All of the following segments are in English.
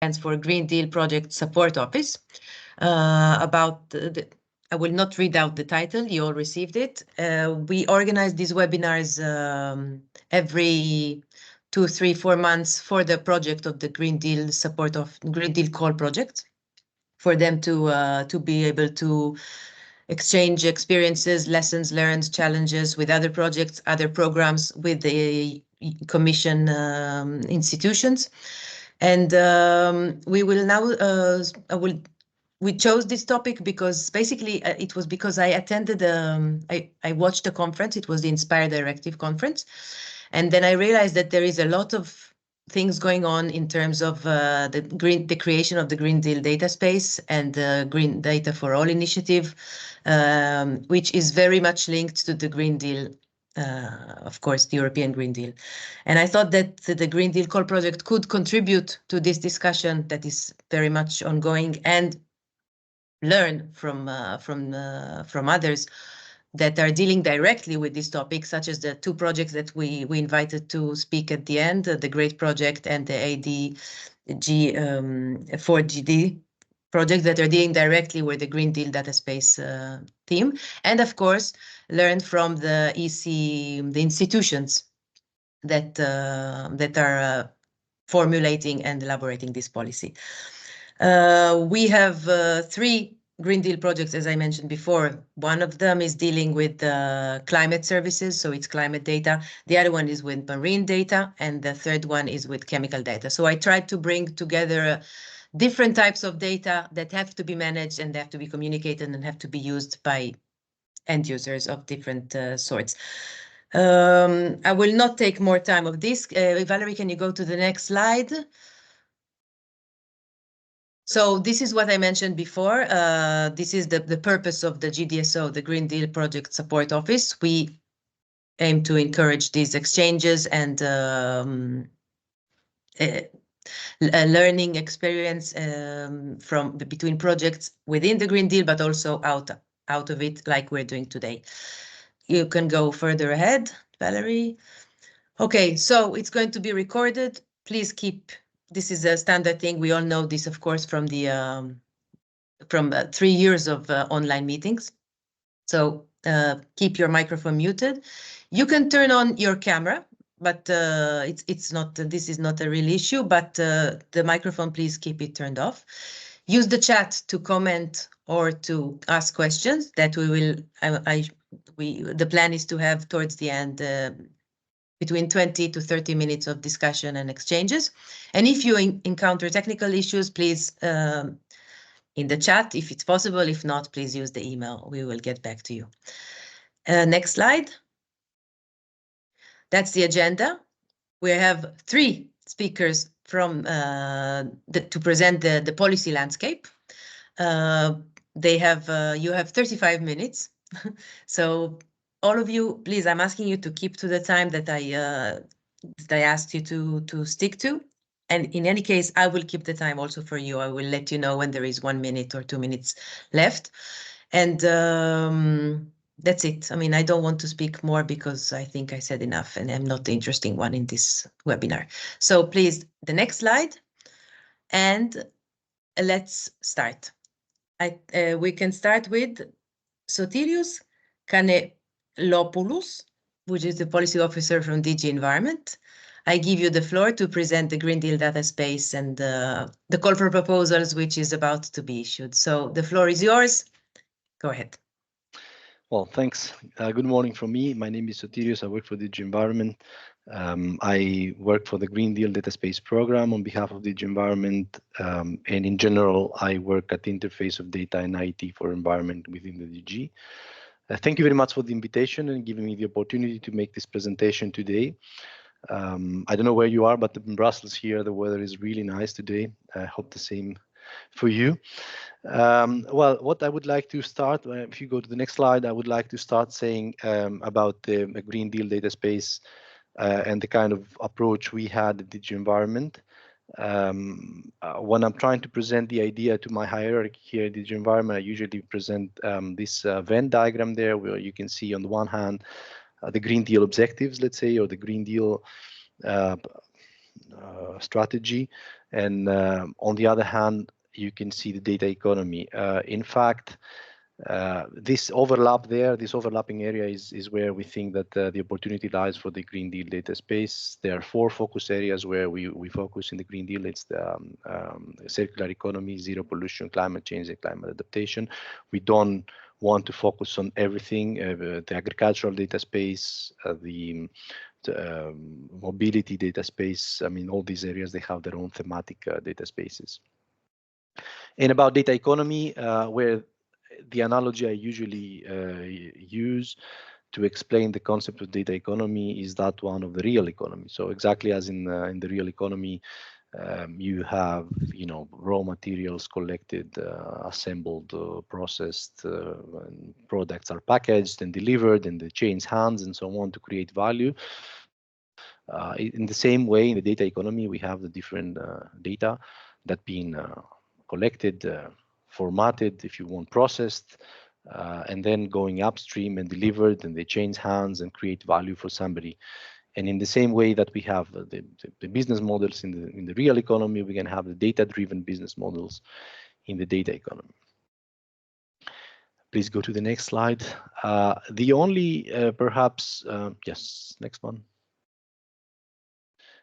stands for Green Deal Project Support Office. I will not read out the title, you all received it. We organize these webinars every 2, 3, 4 months for the project of the Green Deal support of Green Deal Call project, for them to be able to exchange experiences, lessons learned, challenges with other projects, other programs, with the Commission institutions. And we will now, we chose this topic because basically it was because I attended, I watched a conference, it was the Inspire Directive conference. And then I realized that there is a lot of things going on in terms of the creation of the Green Deal data space and the Green Data for All initiative, which is very much linked to the Green Deal, of course, the European Green Deal. And I thought that the Green Deal Call project could contribute to this discussion that is very much ongoing, and learn from others that are dealing directly with this topic, such as the 2 projects that we invited to speak at the end, the GREAT project and the ADG 4GD project, that are dealing directly with the Green Deal data space theme. And of course, learn from the EC, the institutions that are formulating and elaborating this policy. We have 3 Green Deal projects, as I mentioned before. One of them is dealing with climate services, so it's climate data. The other one is with marine data, and the third one is with chemical data. So I tried to bring together different types of data that have to be managed and have to be communicated and have to be used by end users of different sorts. I will not take more time of this. Valerie, can you go to the next slide? So this is what I mentioned before. This is the purpose of the GDSO, the Green Deal Project Support Office. We aim to encourage these exchanges and learning experience between projects within the Green Deal, but also out of it, like we're doing today. You can go further ahead, Valerie. Okay, so it's going to be recorded. Please keep. This is a standard thing. We all know this, of course, from the 3 years of online meetings. So keep your microphone muted. You can turn on your camera, but it's not. This is not a real issue. But the microphone, please keep it turned off. Use the chat to comment or to ask questions that we will. The plan is to have towards the end. Between 20 to 30 minutes of discussion and exchanges. And if you encounter technical issues, please in the chat, if it's possible. If not, please use the email. We will get back to you. Next slide. That's the agenda. We have 3 speakers from to present the policy landscape. You have 35 minutes. So all of you, please, I'm asking you to keep to the time that I asked you to stick to. And in any case, I will keep the time also for you. I will let you know when there is 1 minute or 2 minutes left. And that's it. I mean, I don't want to speak more because I think I said enough and I'm not the interesting one in this webinar. So please, the next slide. And let's start. We can start with Sotirios Kanellopoulos, which is the policy officer from DG Environment. I give you the floor to present the Green Deal data space and the call for proposals, which is about to be issued. So the floor is yours. Go ahead. Well, thanks. Good morning from me. My name is Sotirios. I work for DG Environment. I work for the Green Deal Data Space Program on behalf of DG Environment. And in general, I work at the interface of data and IT for environment within the DG. Thank you very much for the invitation and giving me the opportunity to make this presentation today. I don't know where you are, but in Brussels here, the weather is really nice today. I hope the same for you. Well, what I would like to start, if you go to the next slide, I would like to start saying about the Green Deal data space and the kind of approach we had at DG Environment. When I'm trying to present the idea to my hierarchy here at DG Environment, I usually present this Venn diagram there, where you can see on the one hand the Green Deal objectives, let's say, or the Green Deal strategy, And on the other hand, you can see the data economy. In fact, this overlap there, this overlapping area is where we think that the opportunity lies for the Green Deal data space. There are 4 focus areas where we focus in the Green Deal. It's the circular economy, zero pollution, climate change, and climate adaptation. We don't want to focus on everything, the agricultural data space, the mobility data space. I mean, all these areas, they have their own thematic data spaces. And about data economy, where the analogy I usually use to explain the concept of data economy is that one of the real economy. So exactly as in the real economy, you have, raw materials collected, assembled, processed, and products are packaged and delivered, and they change hands and so on to create value. In the same way, in the data economy, we have the different data that being collected, formatted, if you want, processed, and then going upstream and delivered, and they change hands and create value for somebody. And in the same way that we have the business models in the real economy, we can have the data-driven business models in the data economy. Please go to the next slide. The only perhaps, yes, next one.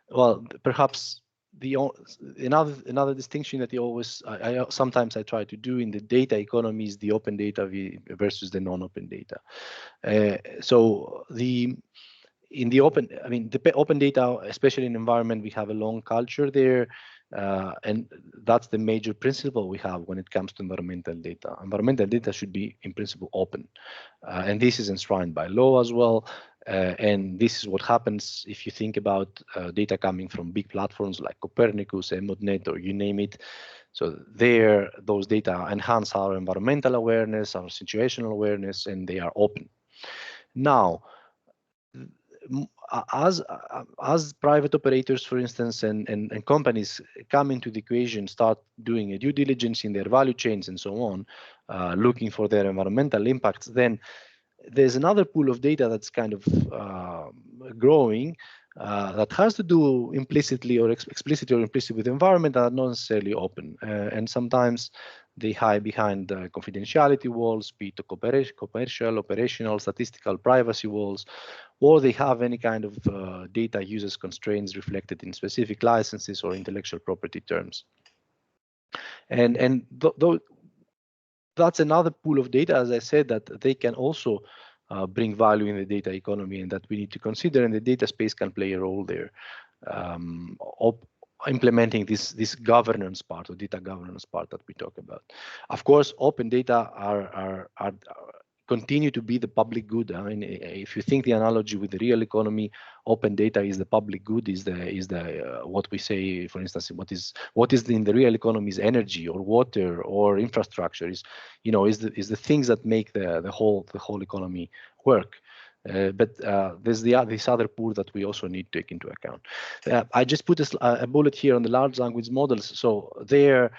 Well, perhaps another distinction that I sometimes try to do in the data economy is the open data versus the non-open data. So in the open, I mean, the open data, especially in environment, we have a long culture there, and that's the major principle we have when it comes to environmental data. Environmental data should be, in principle, open, and this is enshrined by law as well. And this is what happens if you think about data coming from big platforms like Copernicus, EMODnet, or you name it. So there, those data enhance our environmental awareness, our situational awareness, and they are open. Now, as private operators, for instance, and companies come into the equation, start doing a due diligence in their value chains and so on, looking for their environmental impacts, then there's another pool of data that's kind of growing that has to do implicitly or explicitly or implicitly with the environment that are not necessarily open. And sometimes they hide behind confidentiality walls, be it commercial, operational, statistical, privacy walls, or they have any kind of data users constraints reflected in specific licenses or intellectual property terms. And that's another pool of data, as I said, that they can also bring value in the data economy, and that we need to consider, and the data space can play a role there, implementing this governance part or data governance part that we talk about. Of course, open data are continue to be the public good. I mean, if you think the analogy with the real economy, open data is the public good, is the what we say, for instance, what is in the real economy is energy or water or infrastructure, is the things that make the whole economy work. But there's this other pool that we also need to take into account. I just put a bullet here on the large language models. So there,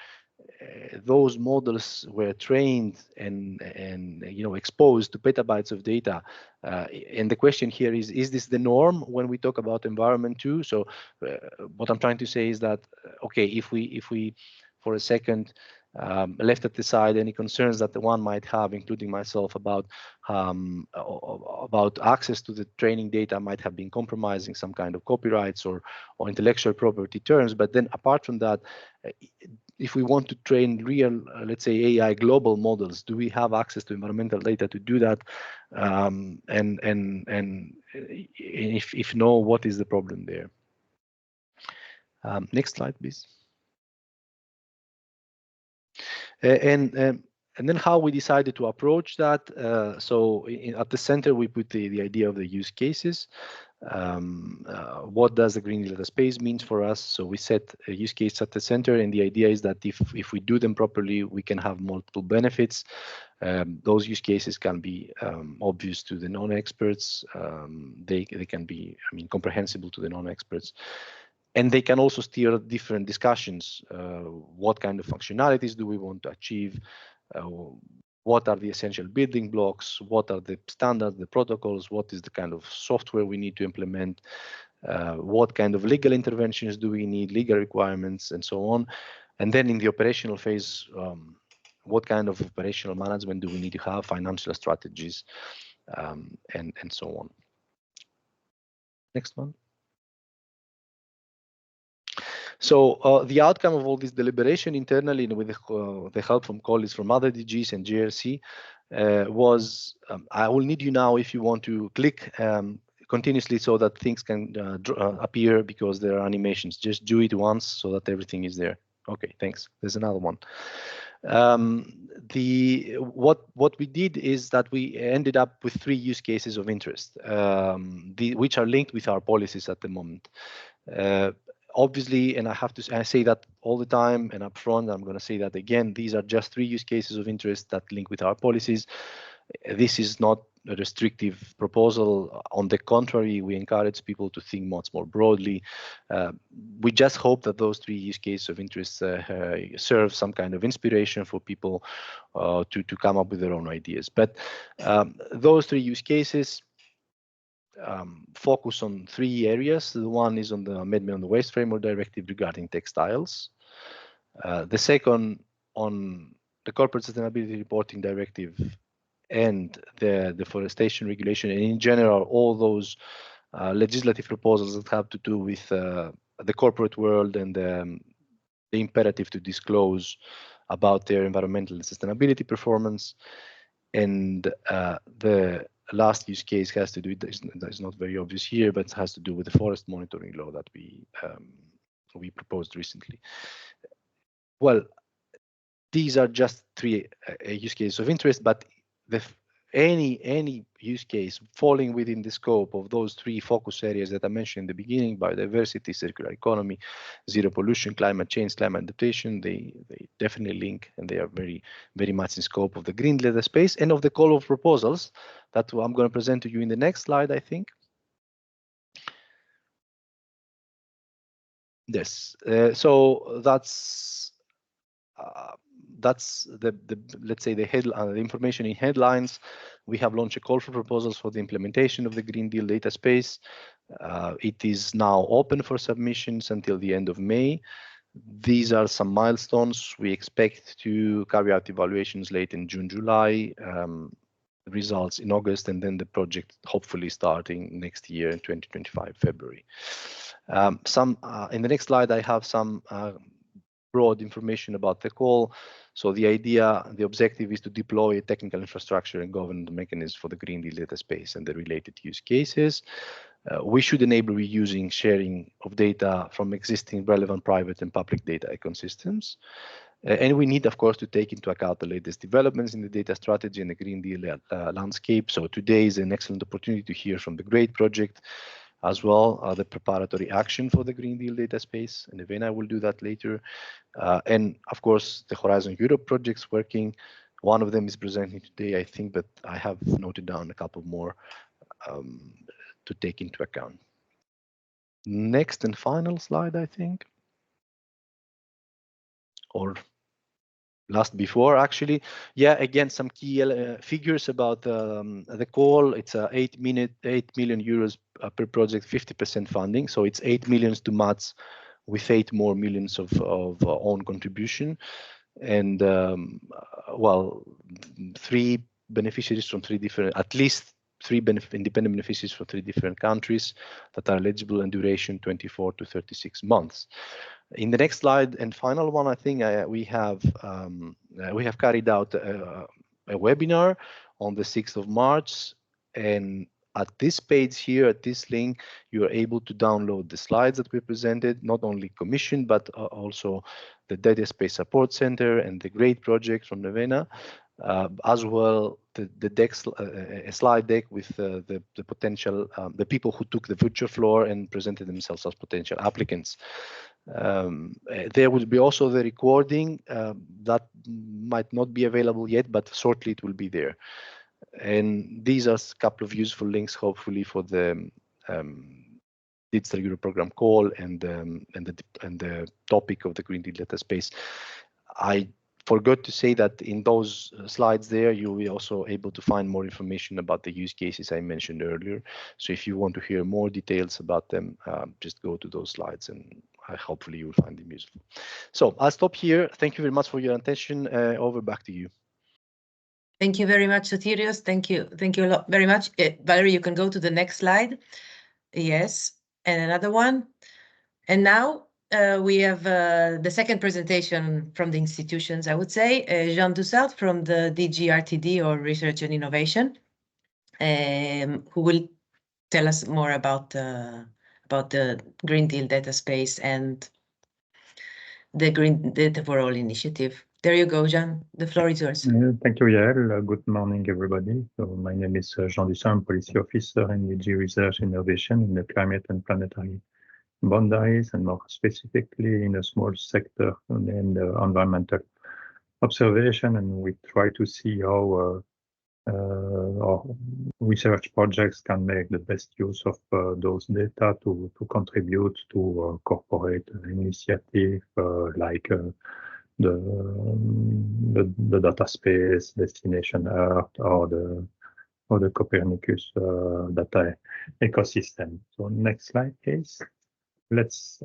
those models were trained and exposed to petabytes of data, and the question here is this the norm when we talk about environment too? So what I'm trying to say is that okay, if we for a second left at the side any concerns that one might have, including myself, about access to the training data might have been compromising some kind of copyrights or intellectual property terms, but then apart from that, if we want to train real, let's say, AI global models, do we have access to environmental data to do that? And if no, what is the problem there? Next slide, please. And then how we decided to approach that. So at the center, we put the idea of the use cases. What does the Green Data Space means for us? So we set a use case at the center, and the idea is that if we do them properly, we can have multiple benefits. Those use cases can be obvious to the non-experts. They can be, comprehensible to the non-experts. And they can also steer different discussions. What kind of functionalities do we want to achieve? What are the essential building blocks? What are the standards, the protocols? What is the kind of software we need to implement? what kind of legal interventions do we need, legal requirements, and so on. And then in the operational phase, what kind of operational management do we need to have, financial strategies, and so on. Next one. So the outcome of all this deliberation internally, and with the help from colleagues from other DGs and JRC, was I will need you now, if you want to click continuously so that things can appear, because there are animations. Just do it once so that everything is there. Okay, thanks. There's another one. What we did is that we ended up with 3 use cases of interest, which are linked with our policies at the moment. Obviously, and I say that all the time and upfront, I'm going to say that again, these are just 3 use cases of interest that link with our policies. This is not a restrictive proposal. On the contrary, we encourage people to think much more broadly. We just hope that those 3 use cases of interest serve some kind of inspiration for people to come up with their own ideas. But those 3 use cases focus on 3 areas. The one is on the amendment on the Waste Framework Directive regarding textiles. The second on the Corporate Sustainability Reporting Directive and the deforestation regulation, and in general, all those legislative proposals that have to do with the corporate world and the imperative to disclose about their environmental and sustainability performance. And the last use case has to do with, that is not very obvious here, but has to do with the forest monitoring law that we proposed recently. Well, these are just 3 use cases of interest, but any use case falling within the scope of those 3 focus areas that I mentioned in the beginning: biodiversity, circular economy, zero pollution, climate change, climate adaptation, they definitely link, and they are very, very much in scope of the green data space and of the call of proposals that I'm going to present to you in the next slide, I think. Yes, so that's the let's say the information in headlines. We have launched a call for proposals for the implementation of the Green Deal data space. It is now open for submissions until the end of May. These are some milestones. We expect to carry out evaluations late in June, July, results in August, and then the project hopefully starting next year in 2025, February. In the next slide, I have some broad information about the call. So the objective is to deploy a technical infrastructure and governance mechanism for the Green Deal data space and the related use cases. We should enable reusing, sharing of data from existing relevant private and public data ecosystems. And we need, of course, to take into account the latest developments in the data strategy and the Green Deal landscape. So today is an excellent opportunity to hear from the GREAT project, as well the preparatory action for the Green Deal data space, and Nevena will do that later. And of course, the Horizon Europe projects working. One of them is presenting today, I think, but I have noted down a couple more to take into account. Next and final slide, I think, or last before actually. Yeah, again, some key figures about the call. It's 8 million euros per project, 50% funding. So it's 8 million to match with 8 more millions of own contribution. And well, 3 beneficiaries from 3 different, at least 3 independent beneficiaries from 3 different countries that are eligible, and duration 24 to 36 months. In the next slide and final one, I think we have carried out a webinar on the 6th of March, and at this page here, at this link, you are able to download the slides that we presented, not only commissioned, but also the Data Space Support Center and the GREAT project from Nevena, as well the deck, a slide deck with the potential, the people who took the virtual floor and presented themselves as potential applicants. There will be also the recording that might not be available yet, but shortly it will be there. And these are a couple of useful links, hopefully, for the Digital Europe program call and the topic of the Green Deal data space. I forgot to say that in those slides there, you'll be also able to find more information about the use cases I mentioned earlier. So if you want to hear more details about them, just go to those slides and hopefully you'll find them useful. So I'll stop here. Thank you very much for your attention. Over back to you. Thank you very much, Sotirios. Thank you a lot, very much. Valerie, you can go to the next slide. Yes, and another one. And now we have the second presentation from the institutions, I would say, Jean Dussault from the DG RTD, or Research and Innovation, who will tell us more about the Green Deal data space and the Green Data for All initiative. There you go, Jean. The floor is yours. Thank you, Yael. Good morning, everybody. So my name is Jean Dussault. I'm Policy Officer in DG Research and Innovation in the Climate and Planetary Boundaries, and more specifically in a small sector named environmental observation. And we try to see how our research projects can make the best use of those data to contribute to corporate initiative like the data space, Destination Earth, or the Copernicus data ecosystem. So next slide, please. Let's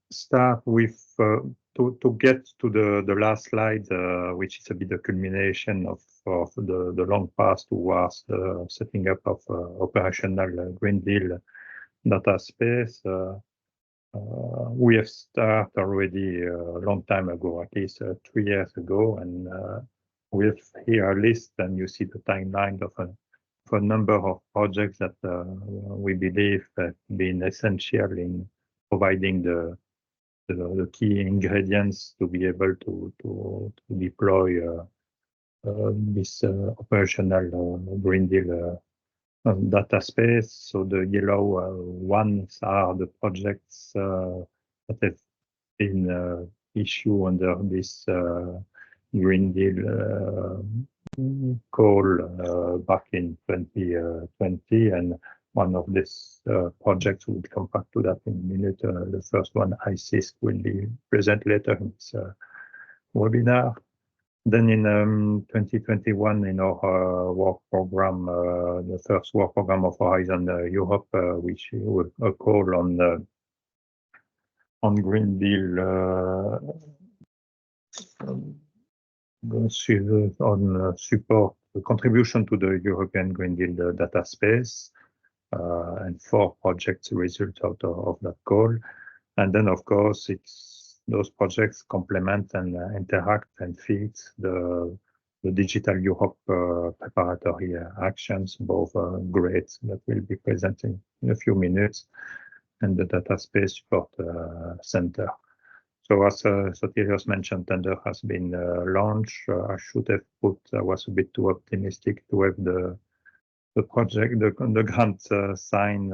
start with to get to the last slide, which is a bit the culmination of the long path towards the setting up of operational Green Deal data space. We have started already a long time ago, at least 3 years ago, and we have here a list, and you see the timeline of a number of projects that we believe have been essential in providing the key ingredients to be able to deploy this operational Green Deal data space. So the yellow ones are the projects that have been issued under this Green Deal call back in 2020, and one of these projects, we'll come back to that in a minute. The first one, ICIS, will be present later in this webinar. Then in 2021, in our work program, the first work program of Horizon Europe, which was a call on Green Deal on support, contribution to the European Green Deal data space, and 4 projects result out of that call. And then, of course, those projects complement and interact and feed the Digital Europe preparatory actions, both GREAT that will be presenting in a few minutes, and the Data Space Support Center. So as Sotirios mentioned, tender has been launched. I should have put, I was a bit too optimistic to have the project, the grant signed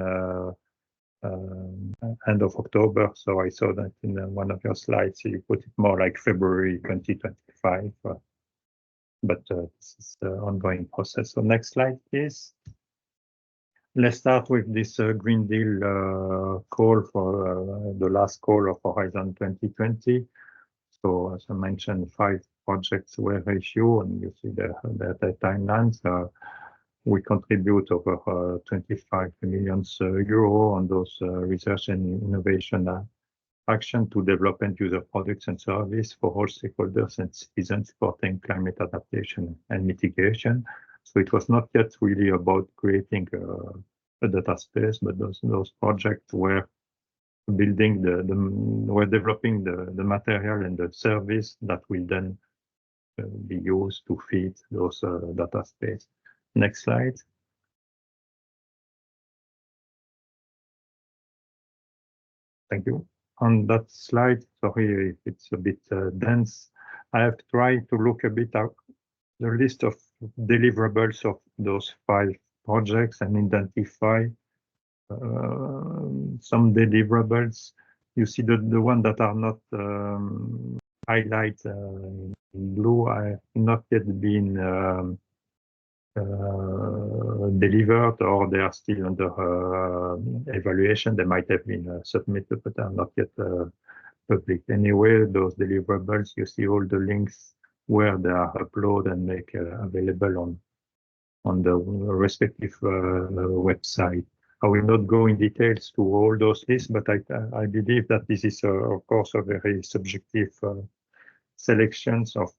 end of October. So I saw that in one of your slides, you put it more like February 2025. But this is the ongoing process. So next slide, please. Let's start with this Green Deal call for the last call of Horizon 2020. So as I mentioned, 5 projects were issued, and you see the timelines. We contribute over 25 million euro on those research and innovation action to develop end user products and services for all stakeholders and citizens supporting climate adaptation and mitigation. So it was not yet really about creating a data space, but those projects were building were developing the material and the service that will then be used to feed those data space. Next slide. Thank you. On that slide, sorry if it's a bit dense, I have tried to look a bit at the list of deliverables of those 5 projects and identify some deliverables. You see the one that are not highlighted in blue have not yet been delivered, or they are still under evaluation. They might have been submitted, but are not yet public. Anyway, those deliverables, you see all the links where they are uploaded and make available on the respective website. I will not go in details to all those lists, but I believe that this is, of course, a very subjective selections of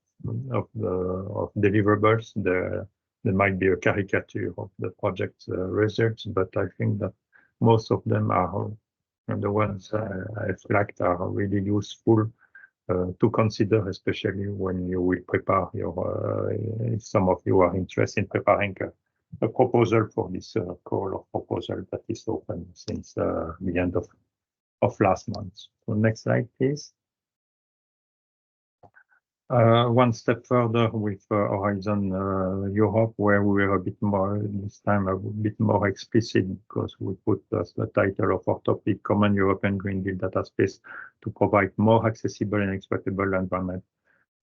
deliverables. There might be a caricature of the project results, but I think that most of them are, and the ones I flagged are really useful to consider, especially when you will prepare your, if some of you are interested in preparing a proposal for this call of proposal that is open since the end of last month. So next slide, please. One step further with Horizon Europe, where we were a bit more, this time a bit more explicit, because we put as the title of our topic, Common European Green Deal Data Space to provide more accessible and exploitable environment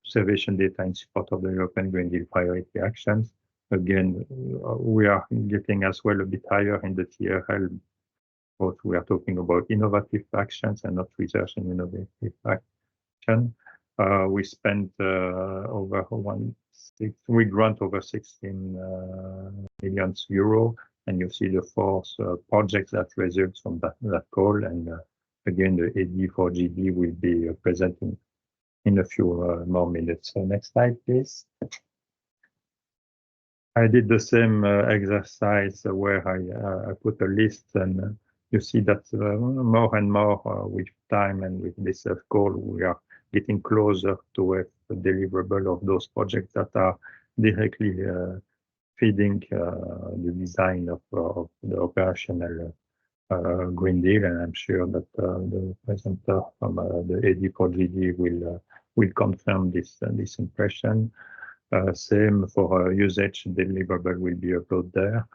observation data in support of the European Green Deal priority actions. Again, we are getting as well a bit higher in the TRL, but we are talking about innovative actions and not research and innovative action. We spent we grant over 16 million euro, and you see the 4 projects that result from that call. And again, the AD4GD will be presenting in a few more minutes. So next slide, please. I did the same exercise where I put a list, and you see that more and more with time and with this call, we are getting closer to a deliverable of those projects that are directly feeding the design of the operational Green Deal. And I'm sure that the presenter from the AD4GD will confirm this impression. Same for usage deliverable will be uploaded there.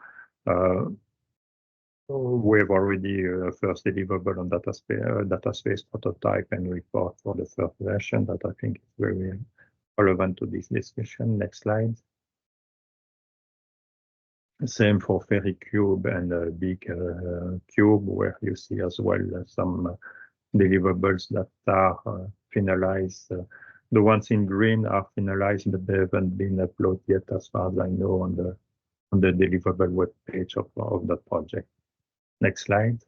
We have already first deliverable on data space prototype and report for the first version that I think is very relevant to this discussion. Next slide. Same for FairyCube and Big Cube, where you see as well some deliverables that are finalized. The ones in green are finalized, but they haven't been uploaded yet, as far as I know, on the deliverable web page of the project. Next slide.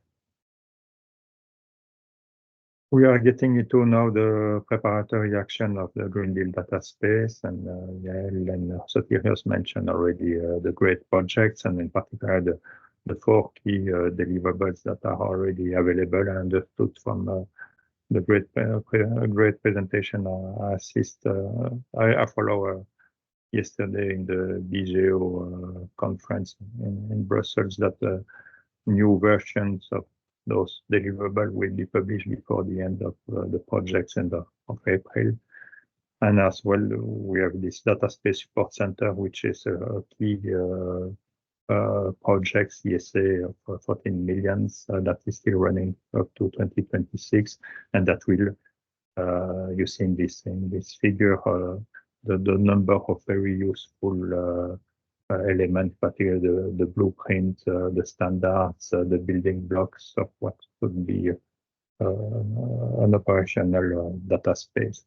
We are getting into now the preparatory action of the Green Deal data space, and Yael and Sotirios mentioned already the great projects, and in particular the 4 key deliverables that are already available and understood from the great presentation I follow yesterday in the BGO conference in Brussels, that new versions of those deliverables will be published before the end of the projects end of April. And as well, we have this Data Space Support Center, which is a key project, CSA of 14 million that is still running up to 2026, and that will, you see in this figure, the number of very useful elements, particularly the blueprint, the standards, the building blocks of what could be an operational data space.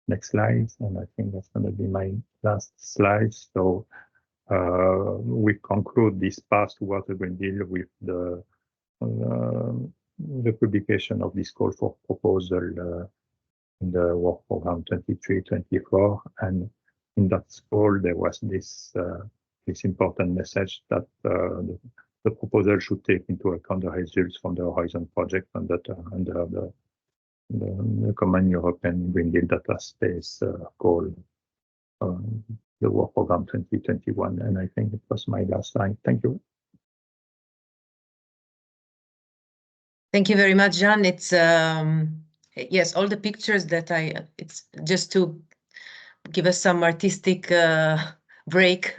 Next slide, and I think that's going to be my last slide. So we conclude this path towards the Green Deal with the publication of this call for proposal in the work program 23-24, and in that call there was this important message that the proposal should take into account the results from the Horizon project under the Common European Green Deal Data Space call, the work program 2021, and I think it was my last slide. Thank you. Thank you very much, Jean. It's yes, all the pictures that it's just to give us some artistic break.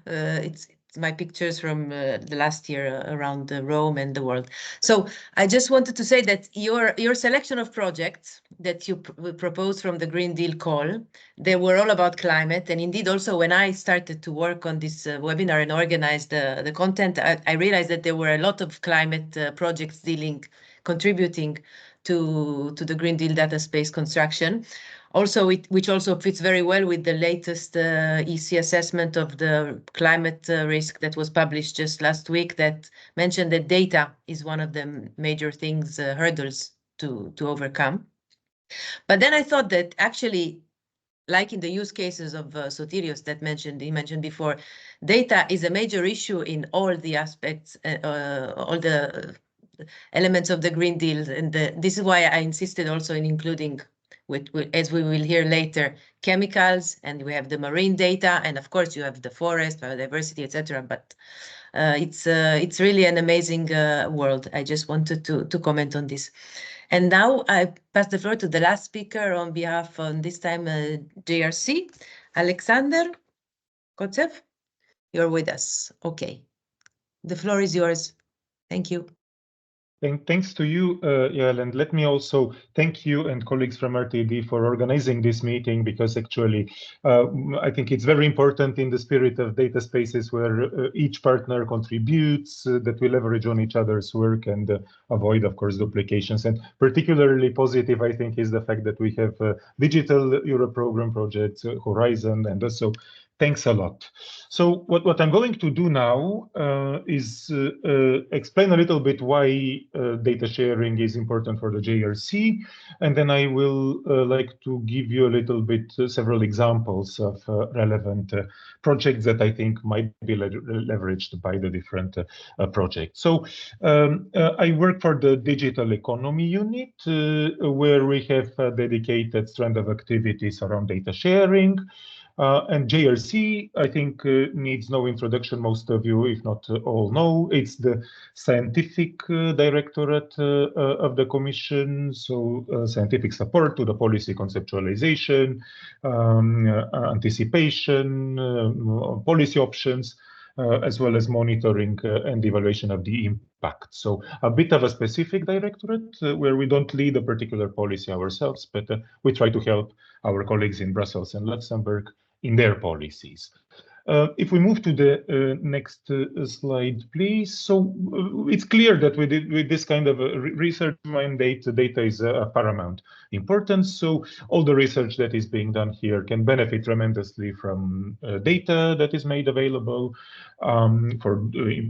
It's my pictures from the last year around Rome and the world. So I just wanted to say that your selection of projects that you proposed from the Green Deal call, they were all about climate. And indeed, also when I started to work on this webinar and organize the content, I realized that there were a lot of climate projects contributing to the Green Deal data space construction. Also, which also fits very well with the latest EC assessment of the climate risk that was published just last week, that mentioned that data is one of the major things, hurdles to overcome. But then I thought that actually, like in the use cases of Sotirios that he mentioned before, data is a major issue in all the aspects, all the elements of the Green Deal. And this is why I insisted also in including, as we will hear later, chemicals, and we have the marine data, and of course you have the forest, biodiversity, etc. But it's really an amazing world. I just wanted to comment on this. And now I pass the floor to the last speaker on behalf of this time JRC, Alexander Kotsev. You're with us. Okay, the floor is yours. Thank you. Thanks to you, Yael, and let me also thank you and colleagues from RTD for organizing this meeting, because actually I think it's very important in the spirit of data spaces where each partner contributes, that we leverage on each other's work and avoid, of course, duplications. And particularly positive, I think, is the fact that we have Digital Europe program projects, Horizon, and also thanks a lot. So what I'm going to do now is explain a little bit why data sharing is important for the JRC, and then I will like to give you a little bit several examples of relevant projects that I think might be leveraged by the different projects. So I work for the Digital Economy Unit, where we have a dedicated strand of activities around data sharing. And JRC, I think, needs no introduction. Most of you, if not all, know it's the scientific directorate of the Commission, so scientific support to the policy conceptualization, anticipation, policy options, as well as monitoring and evaluation of the impact. So a bit of a specific directorate where we don't lead a particular policy ourselves, but we try to help our colleagues in Brussels and Luxembourg in their policies. If we move to the next slide, please. So it's clear that with this kind of a research mandate, data is paramount importance. So all the research that is being done here can benefit tremendously from data that is made available for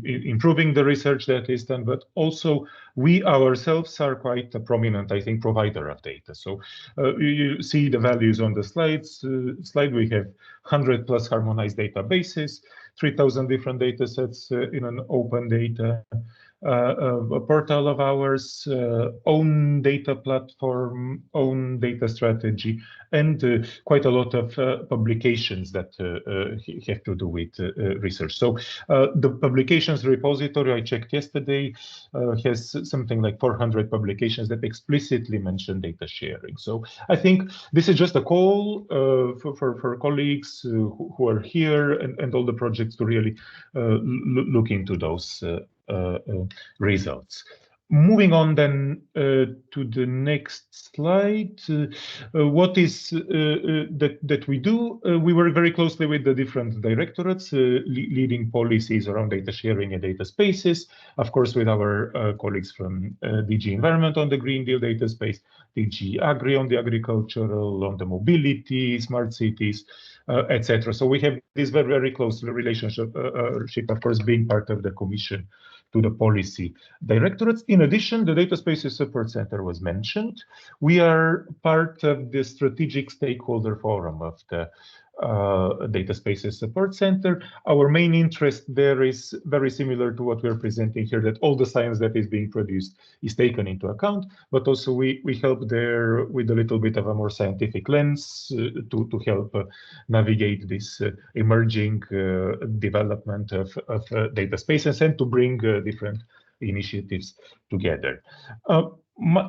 improving the research that is done. But also we ourselves are quite a prominent, I think, provider of data. So you see the values on the slides. We have 100 plus harmonized databases, 3,000 different data sets in an open data a portal of ours, own data platform, own data strategy, and quite a lot of publications that have to do with research. So the publications repository I checked yesterday has something like 400 publications that explicitly mention data sharing. So I think this is just a call for colleagues who are here and all the projects to really look into those results. Moving on then to the next slide, what is that we do? We work very closely with the different directorates leading policies around data sharing and data spaces, of course with our colleagues from DG Environment on the Green Deal data space, DG Agri on the agricultural, on the mobility, smart cities, etc. So we have this very, very close relationship, of course, being part of the Commission to the policy directorates. In addition, the Data Spaces Support Center was mentioned. We are part of the strategic stakeholder forum of the Data Spaces Support Center. Our main interest there is very similar to what we're presenting here, that all the science that is being produced is taken into account, but also we help there with a little bit of a more scientific lens to help navigate this emerging development of data spaces and to bring different initiatives together.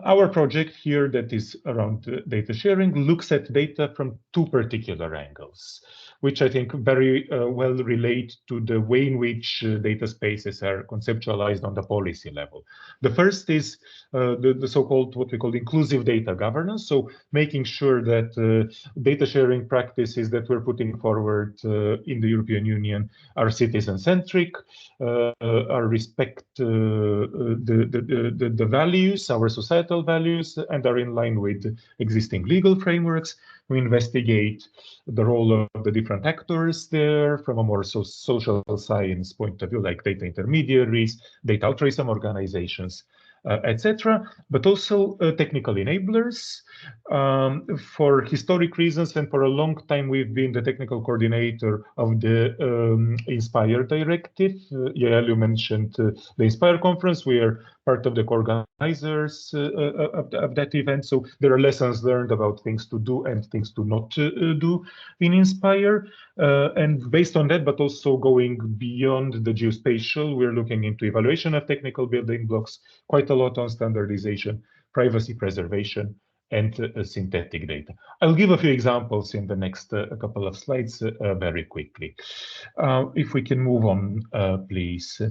Our project here that is around data sharing looks at data from two particular angles, which I think very well relate to the way in which data spaces are conceptualized on the policy level. The first is the so-called, what we call inclusive data governance. So making sure that data sharing practices that we're putting forward in the European Union are citizen-centric, are respect the values, our societal values and are in line with existing legal frameworks. We investigate the role of the different actors there from a more social science point of view, like data intermediaries, data altruism organizations, etc., but also technical enablers. For historic reasons and for a long time, we've been the technical coordinator of the INSPIRE directive. Yael, you mentioned the INSPIRE conference. We are part of the organizers of that event. So there are lessons learned about things to do and things to not do in INSPIRE. And based on that, but also going beyond the geospatial, we're looking into evaluation of technical building blocks, quite a lot on standardization, privacy preservation, and synthetic data. I'll give a few examples in the next couple of slides very quickly. If we can move on, please.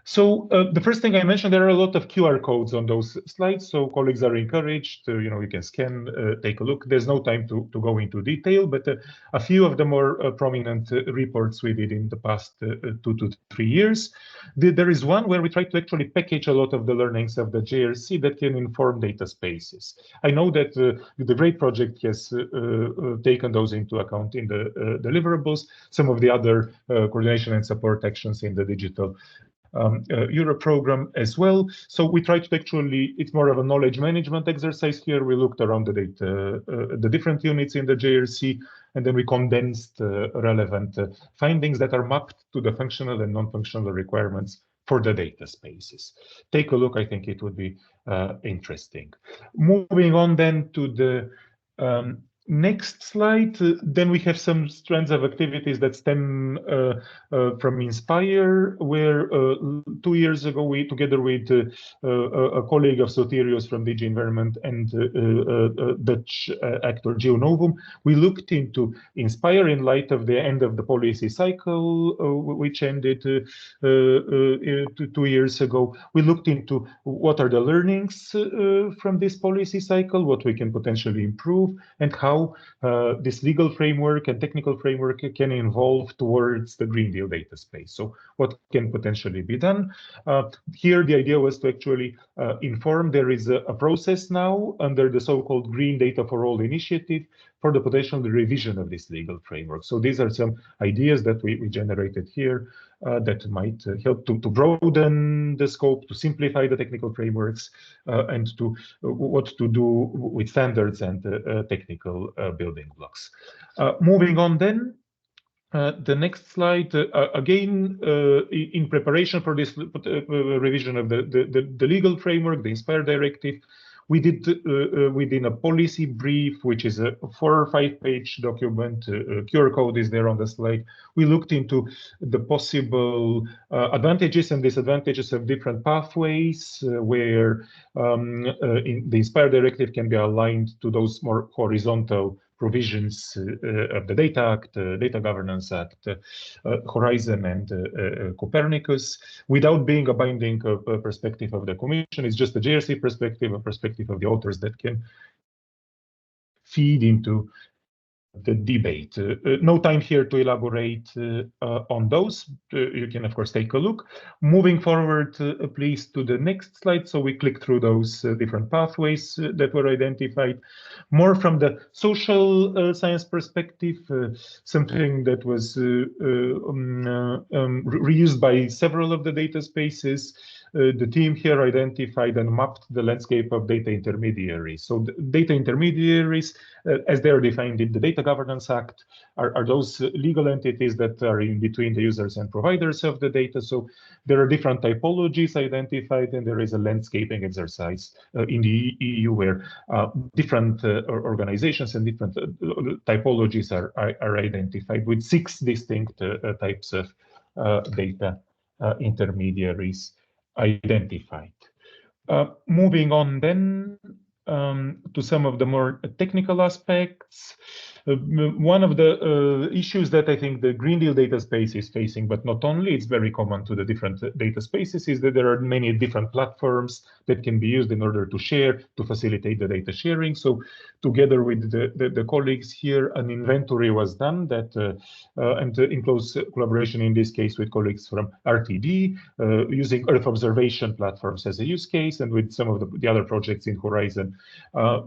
So the first thing I mentioned, there are a lot of QR codes on those slides, so colleagues are encouraged to, you can scan, take a look. There's no time to go into detail, but a few of the more prominent reports we did in the past 2 to 3 years. There is one where we try to actually package a lot of the learnings of the JRC that can inform data spaces. I know that the GREAT project has taken those into account in the deliverables, some of the other coordination and support actions in the digital Europe program as well. So we tried to actually, it's more of a knowledge management exercise here. We looked around the data, the different units in the JRC, and then we condensed relevant findings that are mapped to the functional and non-functional requirements for the data spaces. Take a look, I think it would be interesting. Moving on then to the next slide, then we have some strands of activities that stem from INSPIRE, where 2 years ago, we, together with a colleague of Sotirios from DG Environment and Dutch actor GeoNovum, we looked into INSPIRE in light of the end of the policy cycle, which ended 2 years ago. We looked into what are the learnings from this policy cycle, what we can potentially improve, and how this legal framework and technical framework can evolve towards the Green Deal data space. So what can potentially be done? Here, the idea was to actually inform there is a process now under the so-called Green Data for All initiative for the potential revision of this legal framework. So these are some ideas that we generated here that might help to broaden the scope, to simplify the technical frameworks, and to what to do with standards and technical building blocks. Moving on then, the next slide, again, in preparation for this revision of the legal framework, the INSPIRE directive, we did within a policy brief, which is a 4 or 5 page document. QR code is there on the slide. We looked into the possible advantages and disadvantages of different pathways where in the INSPIRE directive can be aligned to those more horizontal provisions of the Data Act, Data Governance Act, Horizon, and Copernicus, without being a binding perspective of the Commission. It's just a JRC perspective, a perspective of the authors that can feed into the debate. No time here to elaborate on those. You can, of course, take a look. Moving forward, please, to the next slide. So we click through those different pathways that were identified. More from the social science perspective, something that was reused by several of the data spaces. The team here identified and mapped the landscape of data intermediaries. So the data intermediaries, as they are defined in the Data Governance Act, are those legal entities that are in between the users and providers of the data. So there are different typologies identified, and there is a landscaping exercise in the EU where different organizations and different typologies are identified with 6 distinct types of data intermediaries identified. Moving on then to some of the more technical aspects. One of the issues that I think the Green Deal data space is facing, but not only, it's very common to the different data spaces, is that there are many different platforms that can be used in order to share, to facilitate the data sharing. So together with the colleagues here, an inventory was done that, and in close collaboration in this case with colleagues from RTD, using Earth observation platforms as a use case, and with some of the other projects in Horizon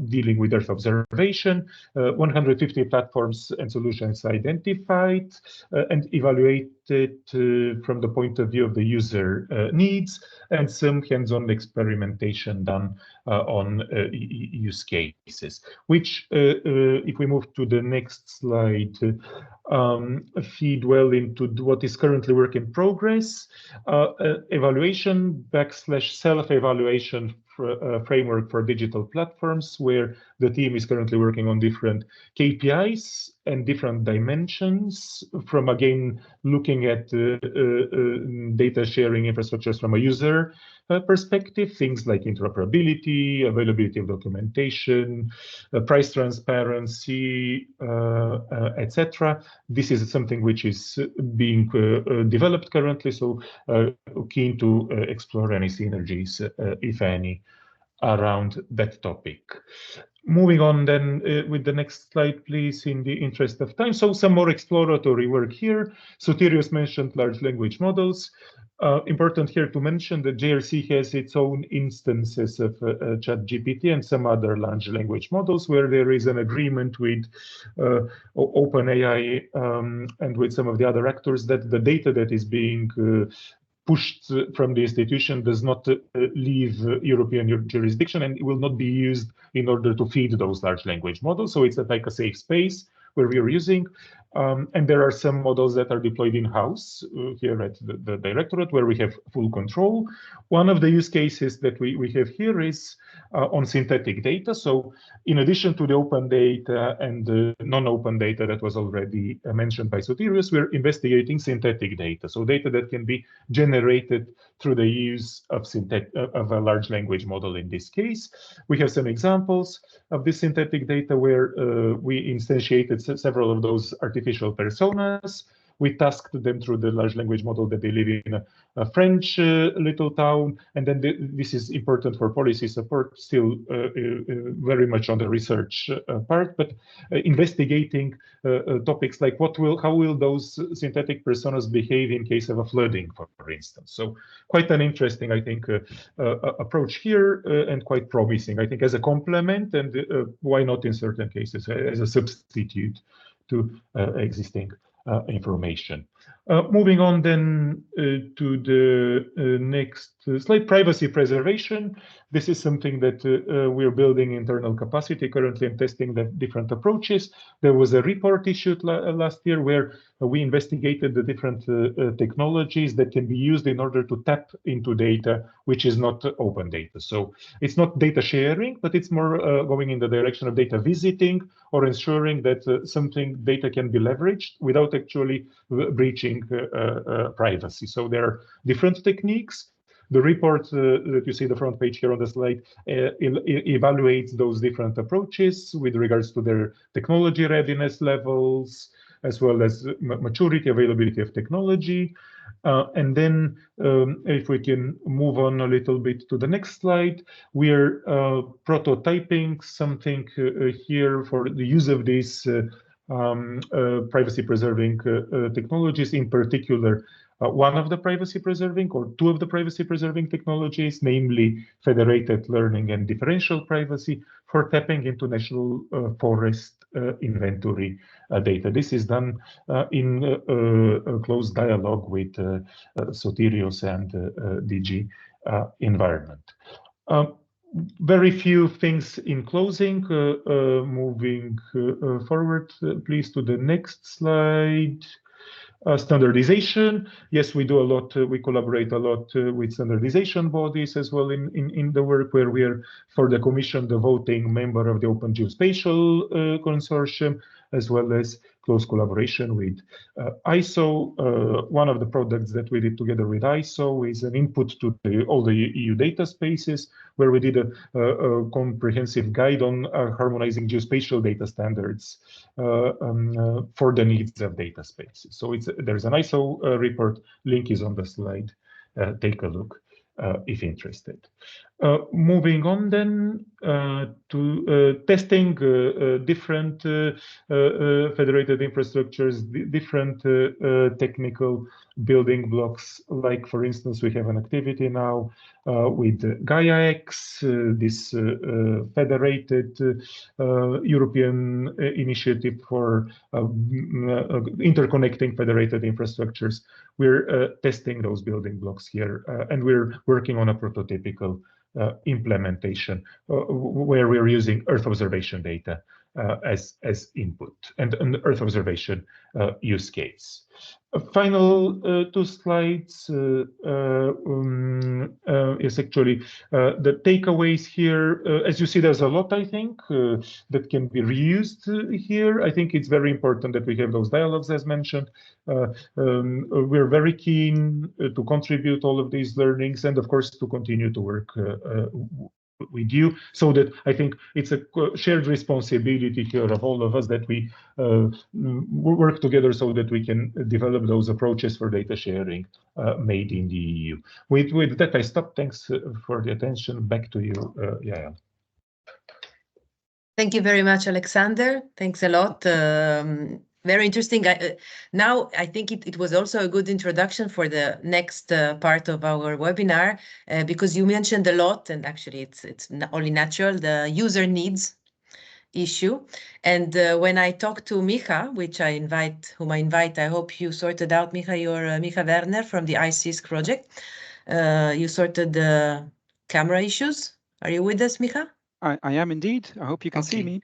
dealing with Earth observation. 150 platforms and solutions identified and evaluated from the point of view of the user needs, and some hands-on experimentation done on use cases, which, if we move to the next slide, feed well into what is currently work in progress, evaluation / self-evaluation framework for digital platforms, where the team is currently working on different KPIs and different dimensions from, again, looking at data sharing infrastructures from a user perspective, things like interoperability, availability of documentation, price transparency, etc. This is something which is being developed currently, so keen to explore any synergies, if any, around that topic. Moving on then with the next slide, please, in the interest of time. So some more exploratory work here. Sotirios mentioned large language models. Important here to mention that JRC has its own instances of ChatGPT and some other large language models, where there is an agreement with OpenAI and with some of the other actors that the data that is being pushed from the institution does not leave European jurisdiction, and it will not be used in order to feed those large language models. So it's like a safe space where we are using. And there are some models that are deployed in-house here at the Directorate, where we have full control. One of the use cases that we have here is on synthetic data. So in addition to the open data and the non-open data that was already mentioned by Sotirios, we're investigating synthetic data. So data that can be generated through the use of a large language model in this case. We have some examples of this synthetic data where we instantiated several of those artificial personas. We tasked them through the large language model that they live in a French little town. And then this is important for policy support, still very much on the research part, but investigating topics like how will those synthetic personas behave in case of a flooding, for instance. So quite an interesting, I think, approach here, and quite promising, I think, as a complement, and why not in certain cases as a substitute to existing information. Moving on then to the next slide, privacy preservation. This is something that we're building internal capacity currently and testing the different approaches. There was a report issued last year where we investigated the different technologies that can be used in order to tap into data which is not open data. So it's not data sharing, but it's more going in the direction of data visiting or ensuring that data can be leveraged without actually breaching privacy. So there are different techniques. The report that you see the front page here on the slide evaluates those different approaches with regards to their technology readiness levels, as well as maturity, availability of technology. And then if we can move on a little bit to the next slide, we're prototyping something here for the use of these privacy-preserving technologies, in particular, one of the privacy-preserving or two of the privacy-preserving technologies, namely federated learning and differential privacy, for tapping into national forest inventory data. This is done in a close dialogue with Sotirios and DG Environment. Very few things in closing. Moving forward, please, to the next slide. Standardization. Yes, we do a lot. We collaborate a lot with standardization bodies as well in the work, where we are, for the Commission, the voting member of the Open Geospatial Consortium, as well as close collaboration with ISO. One of the products that we did together with ISO is an input to all the EU data spaces, where we did a comprehensive guide on harmonizing geospatial data standards for the needs of data spaces. So there's an ISO report, link is on the slide. Take a look if interested. Moving on then to testing different federated infrastructures, different technical building blocks. Like, for instance, we have an activity now with Gaia-X, this federated European initiative for interconnecting federated infrastructures. We're testing those building blocks here, and we're working on a prototypical implementation where we're using Earth observation data as input and an Earth observation use case. Final two slides is actually the takeaways here. As you see, there's a lot, I think, that can be reused here. I think it's very important that we have those dialogues, as mentioned. We're very keen to contribute all of these learnings, and of course to continue to work with you, so that I think it's a shared responsibility here of all of us that we work together so that we can develop those approaches for data sharing made in the EU. With that, I stop. Thanks for the attention. Back to you, Yael. Thank you very much, Alexander. Thanks a lot. Very interesting. Now, I think it was also a good introduction for the next part of our webinar, because you mentioned a lot, and actually it's only natural, the user needs issue. And when I talked to Micha, whom I invite, I hope you sorted out, Micha, you're Micha Werner from the ICISC project. You sorted the camera issues. Are you with us, Micha? I am indeed. I hope you can see me.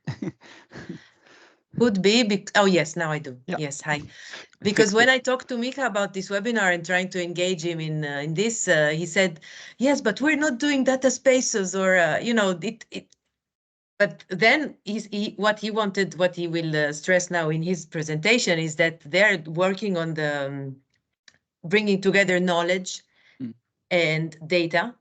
Could be. Oh, yes, now I do. Yeah. Yes, hi. Because when I talked to Micha about this webinar and trying to engage him in this, he said, yes, but we're not doing data spaces or, But then what he will stress now in his presentation is that they're working on the bringing together knowledge and data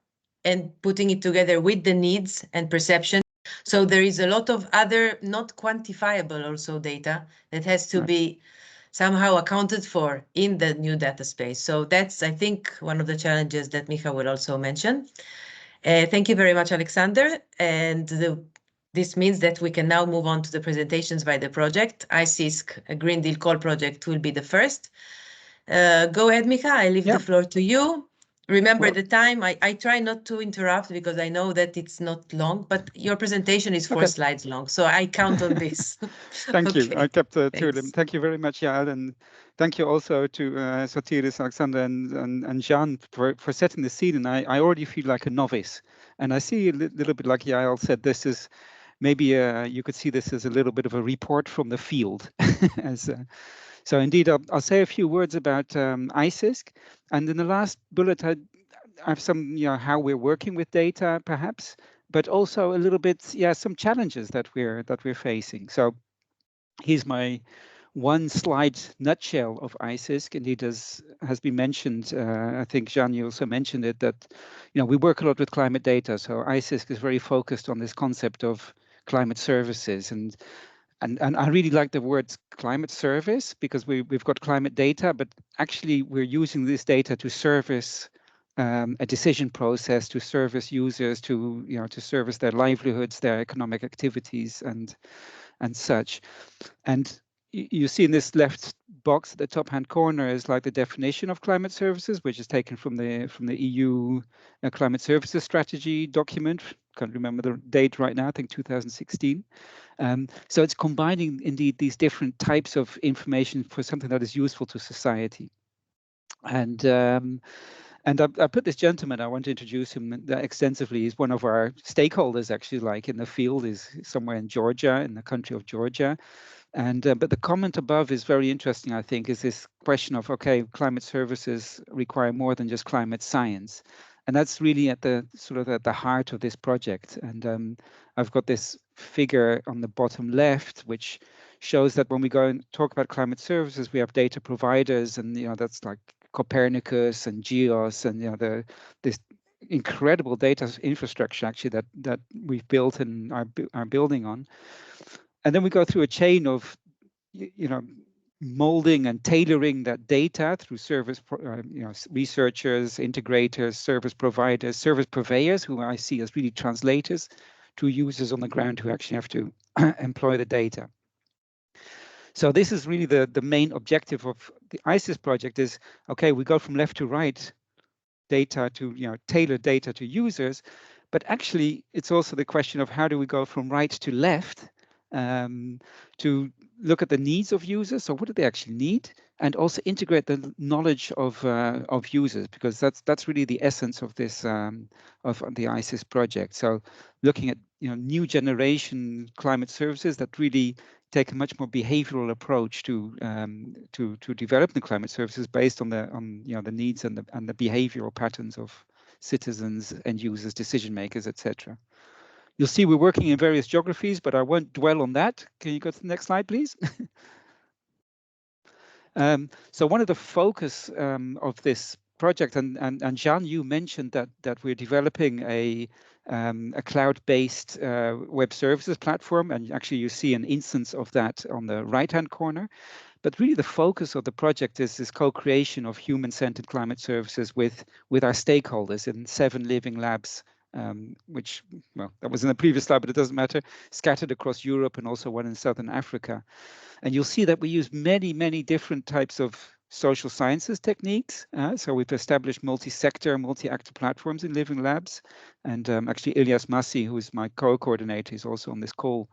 and putting it together with the needs and perception. So there is a lot of other not quantifiable also data that has to be somehow accounted for in the new data space. So that's, I think, one of the challenges that Micha will also mention. Thank you very much, Alexander. And this means that we can now move on to the presentations by the project. ICISC, a Green Deal Call project, will be the first. Go ahead, Micha. I leave the floor to you. Remember the time. I try not to interrupt because I know that it's not long, but your presentation is 4 slides long, so I count on this. Thank you. I kept two of them. Thank you very much, Yael, and thank you also to Sotiris, Alexander, and Jan for setting the scene. And I already feel like a novice, and I see a little bit like Yael said. This is maybe you could see this as a little bit of a report from the field. So indeed, I'll say a few words about ICISC, and in the last bullet, I have some, how we're working with data, perhaps, but also a little bit, some challenges that we're facing. So here's my one slide nutshell of ICISC. Indeed, as has been mentioned, I think Jan, you also mentioned it, that we work a lot with climate data. So ICISC is very focused on this concept of climate services, and I really like the word climate service, because we've got climate data, but actually we're using this data to service a decision process, to service users, to service their livelihoods, their economic activities, and such. And you see in this left box at the top hand corner is like the definition of climate services, which is taken from the EU climate services strategy document. Can't remember the date right now, I think 2016. So it's combining indeed these different types of information for something that is useful to society. And I put this gentleman, I want to introduce him extensively. He's one of our stakeholders, actually, like in the field, is somewhere in Georgia, in the country of Georgia. And but the comment above is very interesting, I think, is this question of, okay, climate services require more than just climate science. And that's really at the heart of this project. And I've got this figure on the bottom left, which shows that when we go and talk about climate services, we have data providers, and that's like Copernicus and GEOS, and this incredible data infrastructure actually that we've built and are building on. And then we go through a chain of molding and tailoring that data through researchers, integrators, service providers, service purveyors, who I see as really translators, to users on the ground who actually have to employ the data. So this is really the main objective of the ICES project is, okay, we go from left to right data to tailor data to users, but actually it's also the question of how do we go from right to left to look at the needs of users. So what do they actually need, and also integrate the knowledge of users, because that's really the essence of this of the ICES project. So looking at new generation climate services that really take a much more behavioral approach to develop the climate services based on the needs and the behavioral patterns of citizens, end users, decision makers, etc. You'll see we're working in various geographies, but I won't dwell on that. Can you go to the next slide, please? So one of the focus of this project, and Jean, you mentioned that we're developing a cloud-based web services platform, and actually you see an instance of that on the right-hand corner. But really the focus of the project is this co-creation of human-centered climate services with our stakeholders in 7 living labs, which, well, that was in the previous slide, but it doesn't matter, scattered across Europe and also one in Southern Africa. And you'll see that we use many, many different types of social sciences techniques. So we've established multi-sector, multi-actor platforms in living labs. And actually, Ilyas Massi, who is my co-coordinator, is also on this call,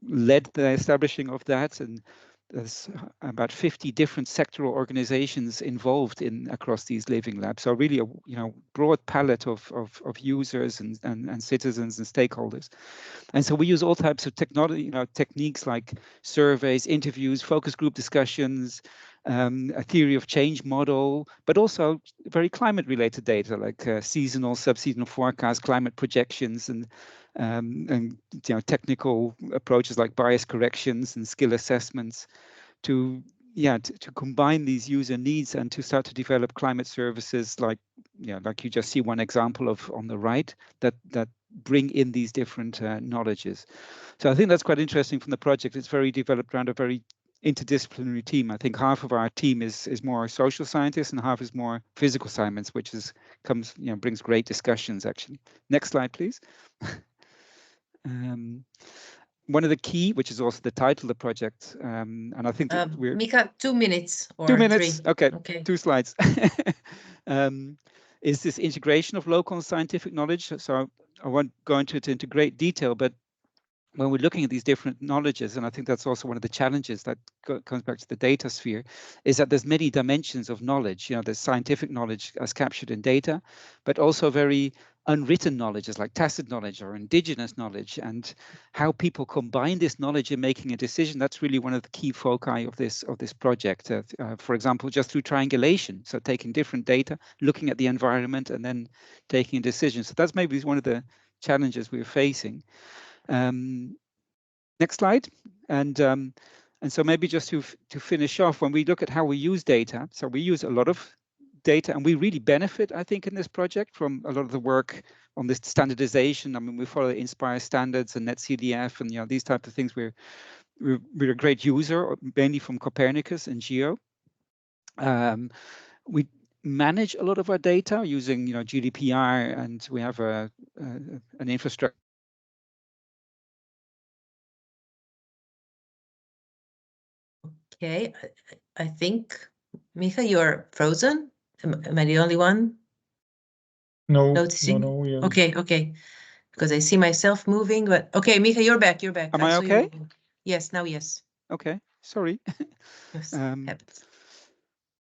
led the establishing of that. And there's about 50 different sectoral organizations involved across these living labs. So really a broad palette of users and citizens and stakeholders. And so we use all types of technology, techniques like surveys, interviews, focus group discussions, a theory of change model, but also very climate related data like seasonal, sub-seasonal forecasts, climate projections, and technical approaches like bias corrections and skill assessments to combine these user needs and to start to develop climate services like you just see one example of on the right that bring in these different knowledges. So I think that's quite interesting from the project. It's very developed around a very interdisciplinary team. I think half of our team is more social scientists and half is more physical science, which brings great discussions actually. Next slide, please. One of the key, which is also the title of the project, and I think we're Mika, 2 minutes or 2 minutes. 3. Okay. 2 slides. Is this integration of local and scientific knowledge? So I won't go into it into great detail, but when we're looking at these different knowledges, and I think that's also one of the challenges that comes back to the data sphere, is that there's many dimensions of knowledge. There's scientific knowledge as captured in data, but also very unwritten knowledges like tacit knowledge or indigenous knowledge, and how people combine this knowledge in making a decision. That's really one of the key foci of this project. For example, just through triangulation, so taking different data, looking at the environment, and then taking a decision. So that's maybe one of the challenges we're facing. Next slide. And so maybe just to finish off, when we look at how we use data, so we use a lot of data, and we really benefit, I think, in this project from a lot of the work on this standardization. I mean, we follow the INSPIRE standards and NetCDF and these types of things. We're a great user, mainly from Copernicus and GEO. We manage a lot of our data using GDPR, and we have an infrastructure. Okay, I think, Mika, you're frozen. Am I the only one noticing? No. Okay. Because I see myself moving, but okay, Mika, you're back. Am I okay? Yes, now yes. Okay, sorry. Yes, happens.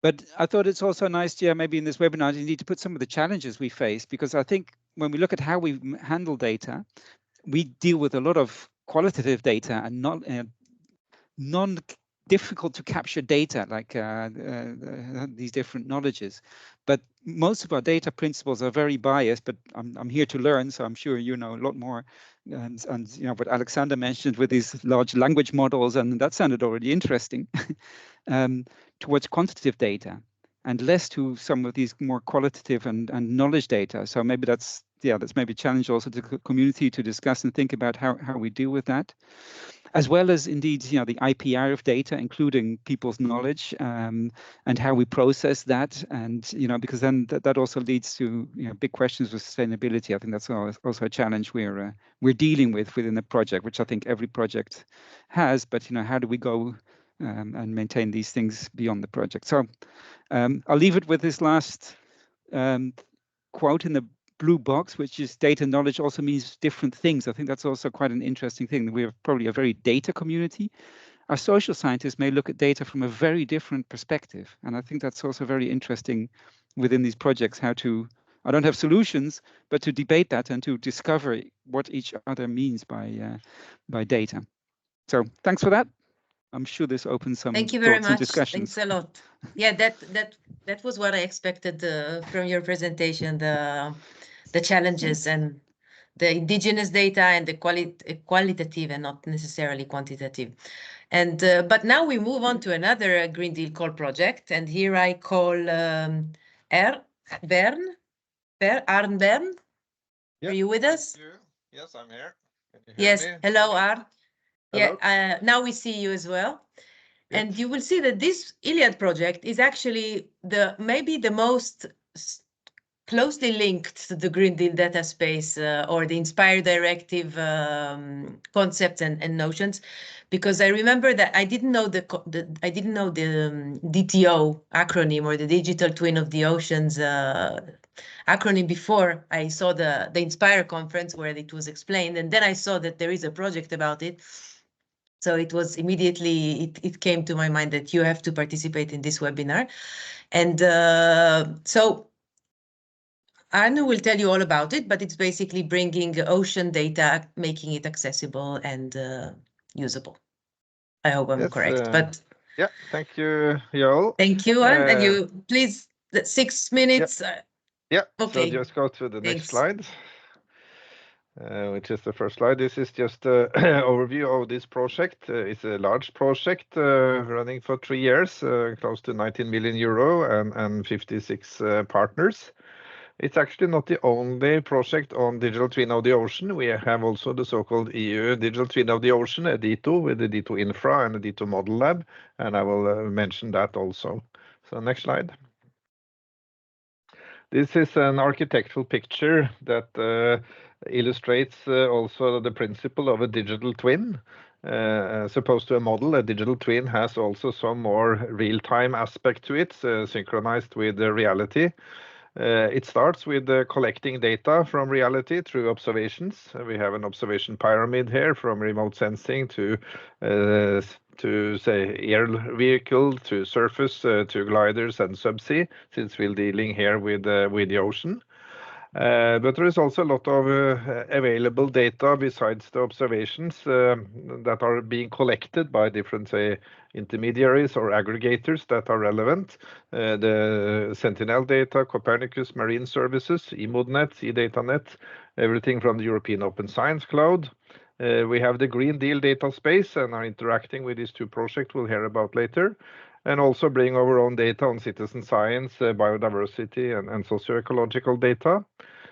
But I thought it's also nice, maybe in this webinar, you need to put some of the challenges we face, because I think when we look at how we handle data, we deal with a lot of qualitative data and non difficult to capture data like these different knowledges. But most of our data principles are very biased, but I'm here to learn, so I'm sure you know a lot more. And you know what Alexander mentioned with these large language models, and that sounded already interesting, towards quantitative data and less to some of these more qualitative and knowledge data. So maybe that's maybe a challenge also to the community to discuss and think about how we deal with that, as well as indeed, you know, the IPR of data, including people's knowledge, and how we process that. And, you know, because then that also leads to, you know, big questions with sustainability. I think that's also a challenge we're dealing with within the project, which I think every project has. But, you know, how do we go and maintain these things beyond the project? So I'll leave it with this last quote in the blue box, which is data knowledge also means different things. I think that's also quite an interesting thing. We're probably a very data community. Our social scientists may look at data from a very different perspective. And I think that's also very interesting within these projects, how to, I don't have solutions, but to debate that and to discover what each other means by data. So thanks for that. I'm sure this opens some Thank you very thoughts and much. discussions. Thanks a lot. Yeah, that was what I expected from your presentation, the challenges and the indigenous data and the qualitative and not necessarily quantitative. And but now we move on to another Green Deal Call project, and here I call Arne Bern. Are you with us? Yes, I'm here. Can you hear Yes. me? Hello, Arne. Hello. Yeah. Now we see you as well. Yes. And you will see that this ILIAD project is actually maybe the most closely linked to the Green Deal data space or the Inspire Directive concepts and notions, because I remember that I didn't know the DTO acronym, or the Digital Twin of the Oceans acronym, before I saw the Inspire conference where it was explained, and then I saw that there is a project about it. So it was immediately, it came to my mind that you have to participate in this webinar. And so Arne will tell you all about it, but it's basically bringing ocean data, making it accessible and usable. I hope I'm correct. But yeah, thank you, Joel. Thank you, Arne. And you, please, 6 minutes. Yeah, okay. So just go to the Thanks. next slide. Which is the first slide. This is just an overview of this project. It's a large project running for 3 years, close to 19 million euro and 56 partners. It's actually not the only project on digital twin of the ocean. We have also the so-called EU digital twin of the ocean, DITO, with the DITO Infra and the DITO Model Lab, and I will mention that also. So next slide. This is an architectural picture that illustrates also the principle of a digital twin. As opposed to a model, a digital twin has also some more real-time aspect to it, synchronized with the reality. It starts with collecting data from reality through observations. We have an observation pyramid here, from remote sensing to say air vehicle, to surface, to gliders and subsea, since we're dealing here with the ocean. But there is also a lot of available data besides the observations that are being collected by different, say, intermediaries or aggregators that are relevant. The Sentinel data, Copernicus, Marine Services, eModNet, eDataNet, everything from the European Open Science Cloud. We have the Green Deal data space and are interacting with these two projects we'll hear about later. And also bring our own data on citizen science, biodiversity, and socio-ecological data.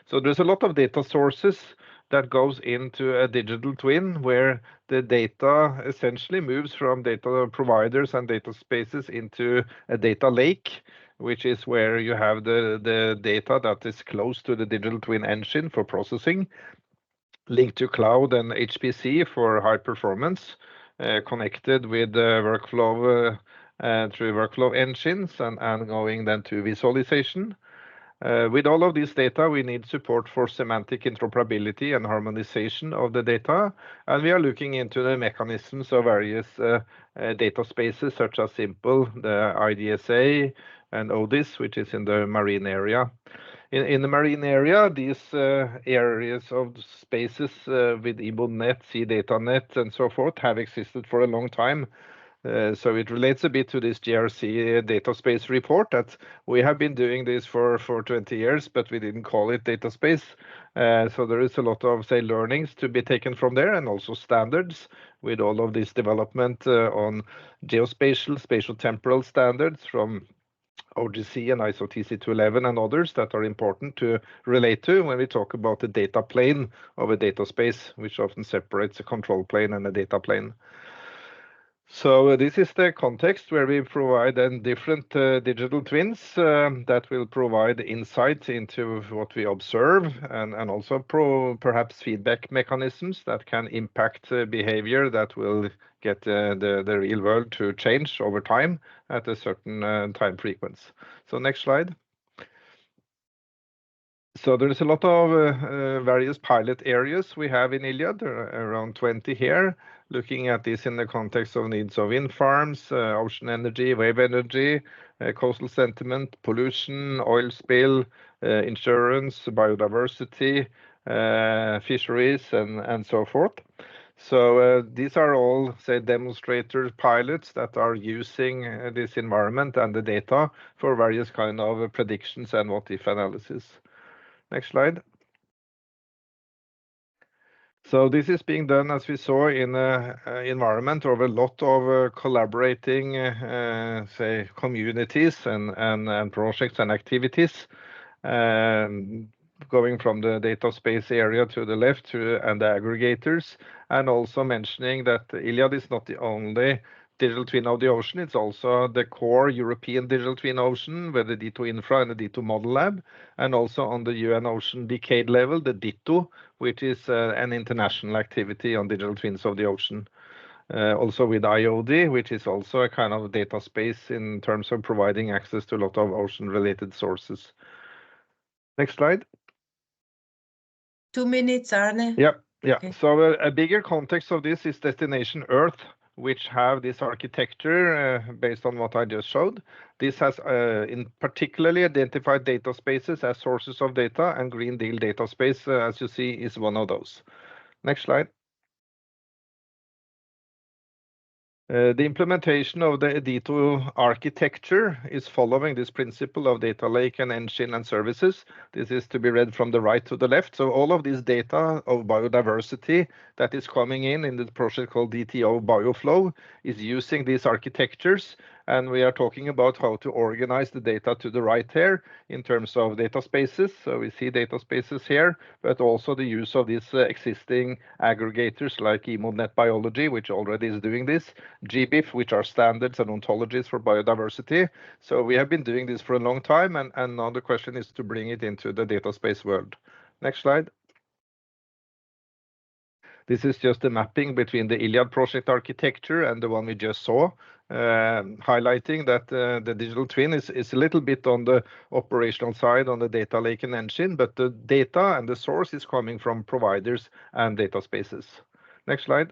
So there's a lot of data sources that goes into a digital twin, where the data essentially moves from data providers and data spaces into a data lake, which is where you have the data that is close to the digital twin engine for processing, linked to cloud and HPC for high performance, connected with workflow through workflow engines and going then to visualization. With all of this data, we need support for semantic interoperability and harmonization of the data, and we are looking into the mechanisms of various data spaces, such as Simple, the IDSA, and ODIS, which is in the marine area. In the marine area, these areas of spaces with eModNet, eDataNet, and so forth have existed for a long time. So it relates a bit to this GRC data space report that we have been doing this for 20 years, but we didn't call it data space. So there is a lot of, say, learnings to be taken from there, and also standards with all of this development on geospatial, spatial temporal standards from OGC and ISO TC211 and others that are important to relate to when we talk about the data plane of a data space, which often separates a control plane and a data plane. So this is the context where we provide then different digital twins that will provide insight into what we observe, and also perhaps feedback mechanisms that can impact behavior that will get the real world to change over time at a certain time frequency. So next slide. So there's a lot of various pilot areas we have in ILIAD, around 20 here, looking at this in the context of needs of wind farms, ocean energy, wave energy, coastal sentiment, pollution, oil spill, insurance, biodiversity, fisheries, and so forth. So these are all, say, demonstrator pilots that are using this environment and the data for various kind of predictions and what-if analysis. Next slide. So this is being done, as we saw, in an environment of a lot of collaborating, say, communities and projects and activities, going from the data space area to the left and the aggregators, and also mentioning that ILIAD is not the only digital twin of the ocean. It's also the core European digital twin ocean with the D2 Infra and the D2 Model Lab, and also on the UN Ocean Decade level, the DITO, which is an international activity on digital twins of the ocean. Also with IOD, which is also a kind of data space in terms of providing access to a lot of ocean-related sources. Next slide. 2 minutes, Arne. Yeah. Okay. So a bigger context of this is Destination Earth, which have this architecture based on what I just showed. This has in particularly identified data spaces as sources of data, and Green Deal data space, as you see, is one of those. Next slide. The implementation of the D2 architecture is following this principle of data lake and engine and services. This is to be read from the right to the left. So all of this data of biodiversity that is coming in the project called DTO Bioflow is using these architectures. And we are talking about how to organize the data to the right here in terms of data spaces. So we see data spaces here, but also the use of these existing aggregators like EMODnet Biology, which already is doing this, GBIF, which are standards and ontologies for biodiversity. So we have been doing this for a long time, and now the question is to bring it into the data space world. Next slide. This is just a mapping between the ILIAD project architecture and the one we just saw, highlighting that the digital twin is a little bit on the operational side on the data lake and engine, but the data and the source is coming from providers and data spaces. Next slide.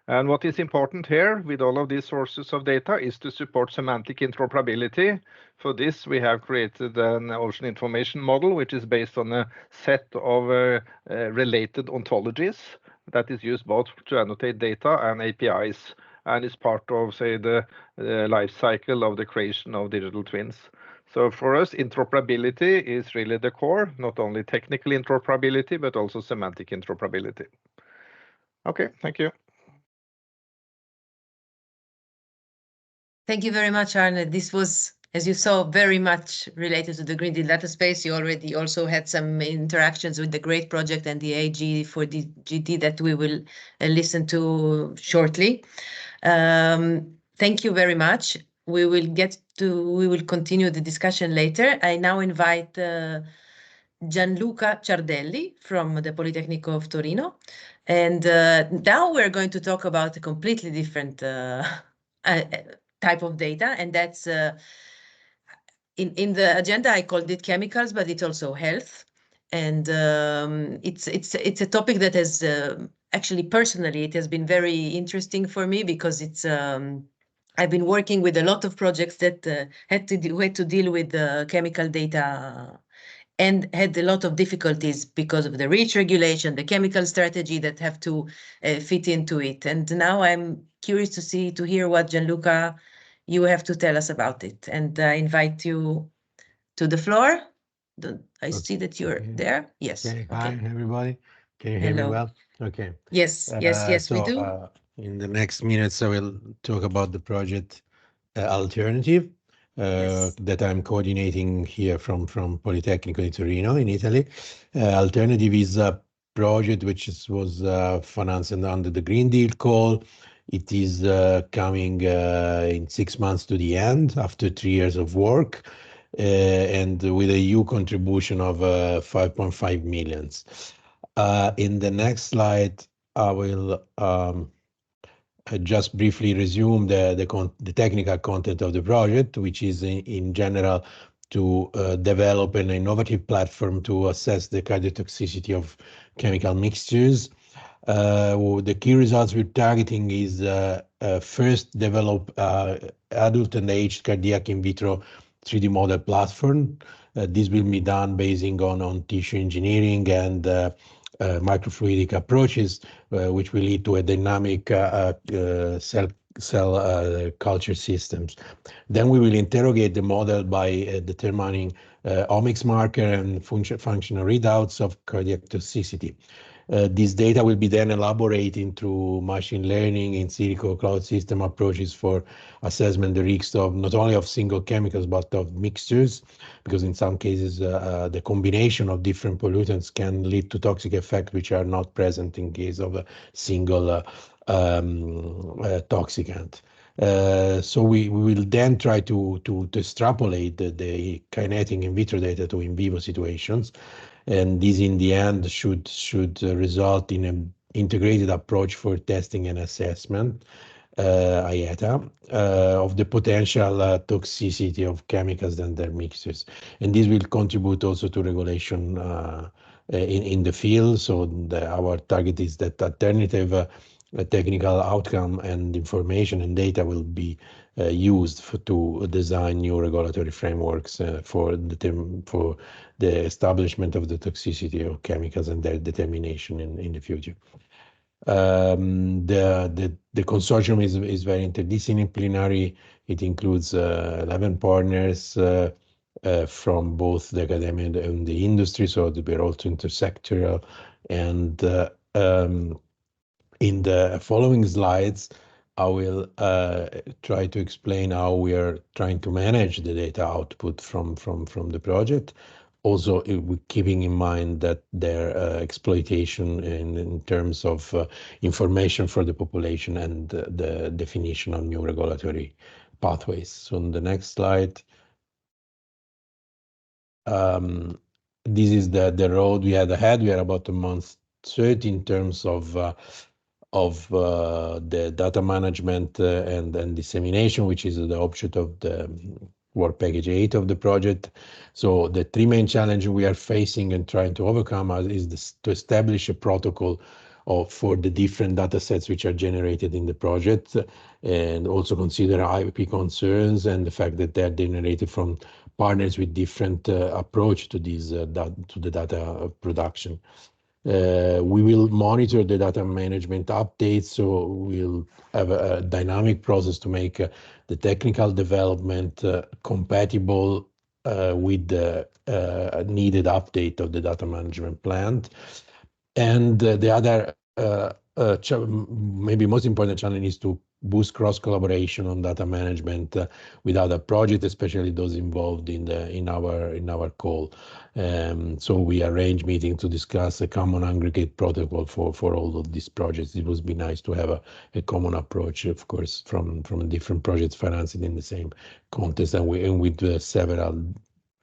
And what is important here with all of these sources of data is to support semantic interoperability. For this, we have created an ocean information model, which is based on a set of related ontologies that is used both to annotate data and APIs, and is part of, say, the life cycle of the creation of digital twins. So for us, interoperability is really the core, not only technical interoperability, but also semantic interoperability. Okay, thank you. Thank you very much, Arne. This was, as you saw, very much related to the Green Deal data space. You already also had some interactions with the GREAT project and the AG for the GT that we will listen to shortly. Thank you very much. We will continue the discussion later. I now invite Gianluca Ciardelli from the Politecnico of Torino. And now we're going to talk about a completely different type of data, and that's in the agenda I called it chemicals, but it's also health, and it's a topic that has actually personally it has been very interesting for me because it's I've been working with a lot of projects that had to deal with chemical data and had a lot of difficulties because of the REACH regulation, the chemical strategy that have to fit into it. And now I'm curious to hear what Gianluca, you have to tell us about it. And I invite you to the floor. I see that you're there. Yes. Okay. Hi, everybody. Can you hear Hello. me well? Okay. Yes, yes, we do. In the next minutes, I will talk about the project Alternative Yes. that I'm coordinating here from Politecnico di Torino in Italy. Alternative is a project which was financed under the Green Deal call. It is coming in 6 months to the end after 3 years of work. And with a EU contribution of 5.5 million. In the next slide, I will just briefly resume the technical content of the project, which is in general to develop an innovative platform to assess the cardiotoxicity of chemical mixtures. The key results we're targeting is first develop adult and aged cardiac in vitro 3D model platform. This will be done basing on tissue engineering and microfluidic approaches, which will lead to a dynamic cell culture systems. Then we will interrogate the model by determining omics marker and functional readouts of cardiac toxicity. This data will be then elaborated through machine learning in silico cloud system approaches for assessment the risks of not only of single chemicals but of mixtures, because in some cases the combination of different pollutants can lead to toxic effects which are not present in case of a single toxicant. So we will then try to extrapolate the kinetic in vitro data to in vivo situations, and this in the end should result in an integrated approach for testing and assessment, IETA, of the potential toxicity of chemicals and their mixtures. And this will contribute also to regulation in the field. So our target is that alternative technical outcome and information and data will be used to design new regulatory frameworks for the establishment of the toxicity of chemicals and their determination in the future. The consortium is very interdisciplinary. It includes 11 partners from both the academia and the industry, so we're also intersectoral. And in the following slides, I will try to explain how we are trying to manage the data output from the project. Also, keeping in mind that their exploitation in terms of information for the population and the definition of new regulatory pathways. So on the next slide, this is the road we had ahead. We are about a month 30 in terms of the data management and dissemination, which is the object of the work package 8 of the project. So the 3 main challenges we are facing and trying to overcome is to establish a protocol for the different data sets which are generated in the project, and also consider IP concerns and the fact that they're generated from partners with different approach to these to the data production. We will monitor the data management updates, so we'll have a dynamic process to make the technical development compatible with the needed update of the data management plan. And the other, maybe most important challenge is to boost cross collaboration on data management with other projects, especially those involved in our call. So we arrange meetings to discuss a common aggregate protocol for all of these projects. It would be nice to have a common approach, of course, from different projects financed in the same context, and with several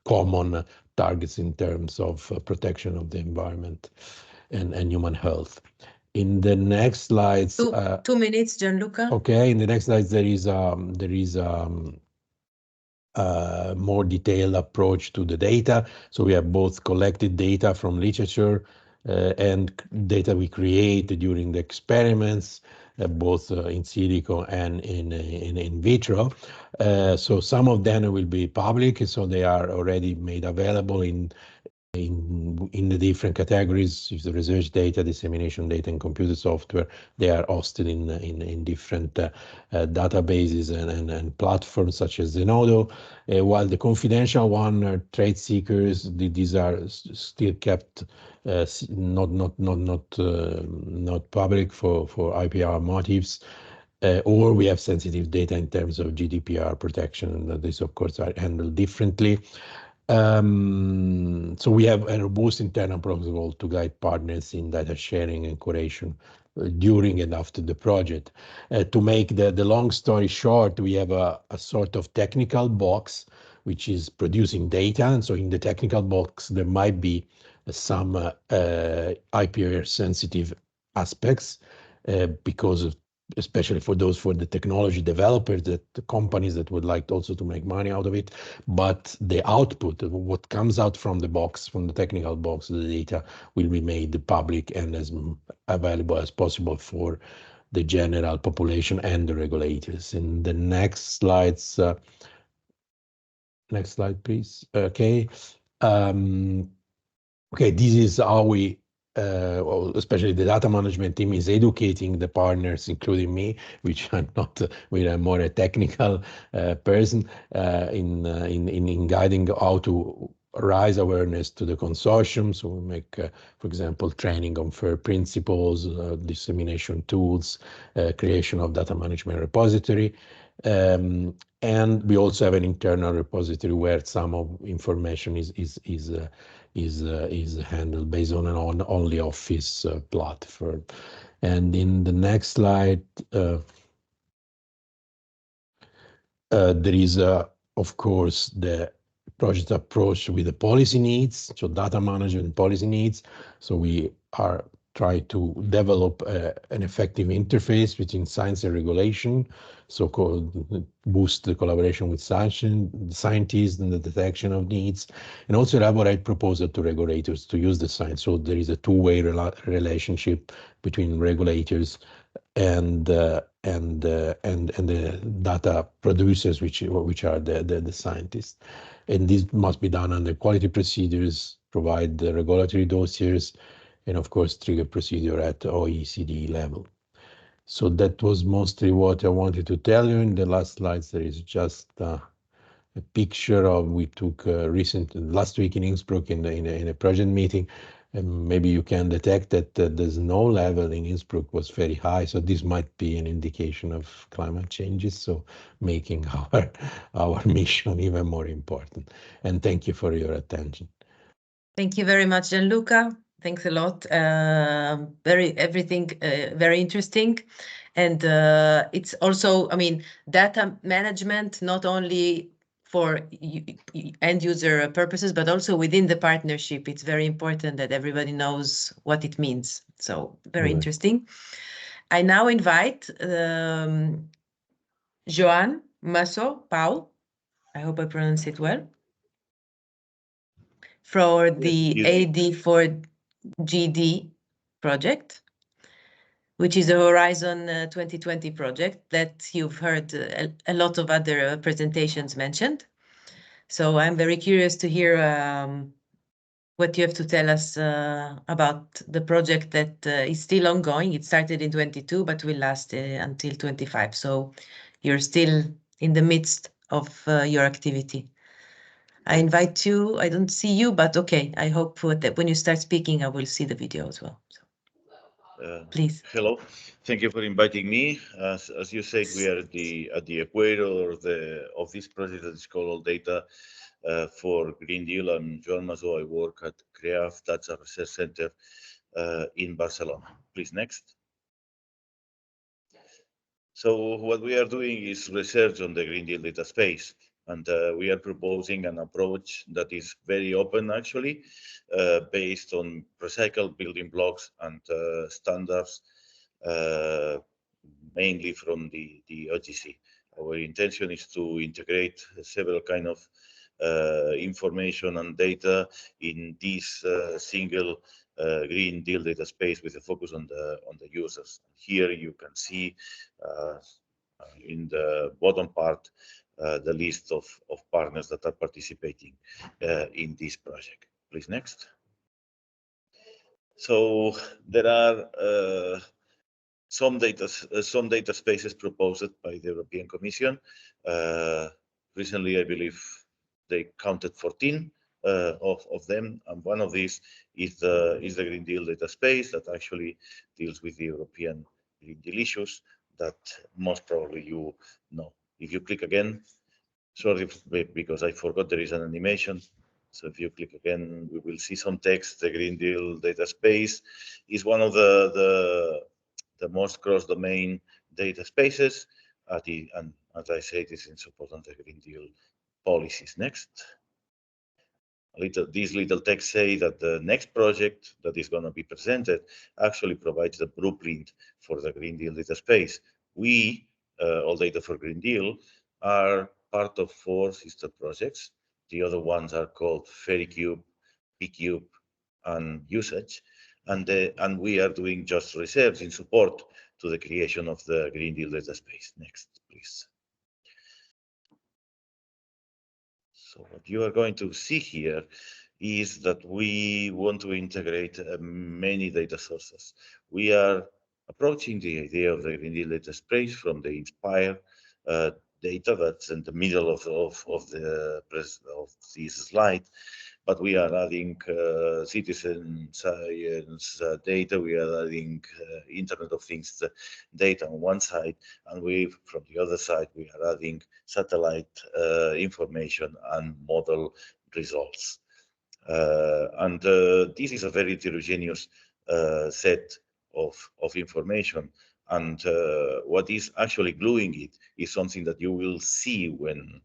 common targets in terms of protection of the environment and human health. In the next slides, 2 minutes, Gianluca. Okay, in the next slides there is more detailed approach to the data. So we have both collected data from literature and data we create during the experiments, both in silico and in vitro. So some of them will be public, so they are already made available in in the different categories. If the research data, dissemination data, and computer software, they are hosted in different databases and platforms such as Zenodo. While the confidential one, trade secrets, these are still kept not public for IPR motives. Or we have sensitive data in terms of GDPR protection, and these, of course, are handled differently. So we have a robust internal protocol to guide partners in data sharing and curation during and after the project. To make the long story short, we have a sort of technical box which is producing data. And so in the technical box, there might be some IPR sensitive aspects because of, especially for the technology developers, the companies that would like also to make money out of it. But the output, what comes out from the box, from the technical box, the data will be made public and as available as possible for the general population and the regulators. In the next slides, next slide, please. Okay. Okay, this is how we, especially the data management team, is educating the partners, including me, which I'm not, I'm more a technical person, in guiding how to raise awareness to the consortium. So we make, for example, training on FAIR principles, dissemination tools, creation of data management repository. And we also have an internal repository where some of information is handled based on an OnlyOffice platform. And in the next slide, there is, of course, the project approach with the policy needs, so data management policy needs. So we are trying to develop an effective interface between science and regulation, so-called boost the collaboration with scientists and the detection of needs, and also elaborate proposals to regulators to use the science. So there is a two-way relationship between regulators and the data producers, which are the scientists. And this must be done under quality procedures, provide the regulatory dossiers, and of course trigger procedure at OECD level. So that was mostly what I wanted to tell you. In the last slides, there is just a picture of, we took last week in Innsbruck in a project meeting, and maybe you can detect that the snow level in Innsbruck was very high. So this might be an indication of climate changes, so making our mission even more important. And thank you for your attention. Thank you very much, Gianluca. Thanks a lot. Everything very interesting. And it's also, I mean, data management, not only for end user purposes, but also within the partnership. It's very important that everybody knows what it means. So very interesting. I now invite Joan Masso Pau, I hope I pronounce it well, for the AD4GD project, which is a Horizon 2020 project that you've heard a lot of other presentations mentioned. So I'm very curious to hear what you have to tell us about the project that is still ongoing. It started in 22, but will last until 25. So you're still in the midst of your activity. I invite you. I don't see you, but okay. I hope that when you start speaking, I will see the video as well. So, please. Hello. Thank you for inviting me. As you said, we are at the equator of this project that is called All Data for Green Deal. I'm Joan Masso. I work at CREAF, that's a research center in Barcelona. Please, next. So what we are doing is research on the Green Deal data space. And we are proposing an approach that is very open, actually, based on recycled building blocks and standards, mainly from the OGC. Our intention is to integrate several kind of information and data in this single Green Deal data space with a focus on the users. Here you can see in the bottom part the list of partners that are participating in this project. Please, next. So there are some data spaces proposed by the European Commission. Recently, I believe they counted 14 of them, and one of these is the Green Deal data space that actually deals with the European Green Deal issues that most probably you know. If you click again, sorry because I forgot there is an animation. So if you click again, we will see some text. The Green Deal data space is one of the most cross-domain data spaces, and as I said, it is in support of the Green Deal policies. Next. These little texts say that the next project that is going to be presented actually provides the blueprint for the Green Deal data space. We, All Data for Green Deal, are part of 4 sister projects. The other ones are called FairyCube, PCube, and Usage. And we are doing just research in support to the creation of the Green Deal data space. Next, please. So what you are going to see here is that we want to integrate many data sources. We are approaching the idea of the Green Deal data space from the Inspire data that's in the middle of this slide. But we are adding citizen science data, we are adding Internet of Things data on one side, and from the other side, we are adding satellite information and model results. This is a very heterogeneous set of information. And what is actually gluing it is something that you will see when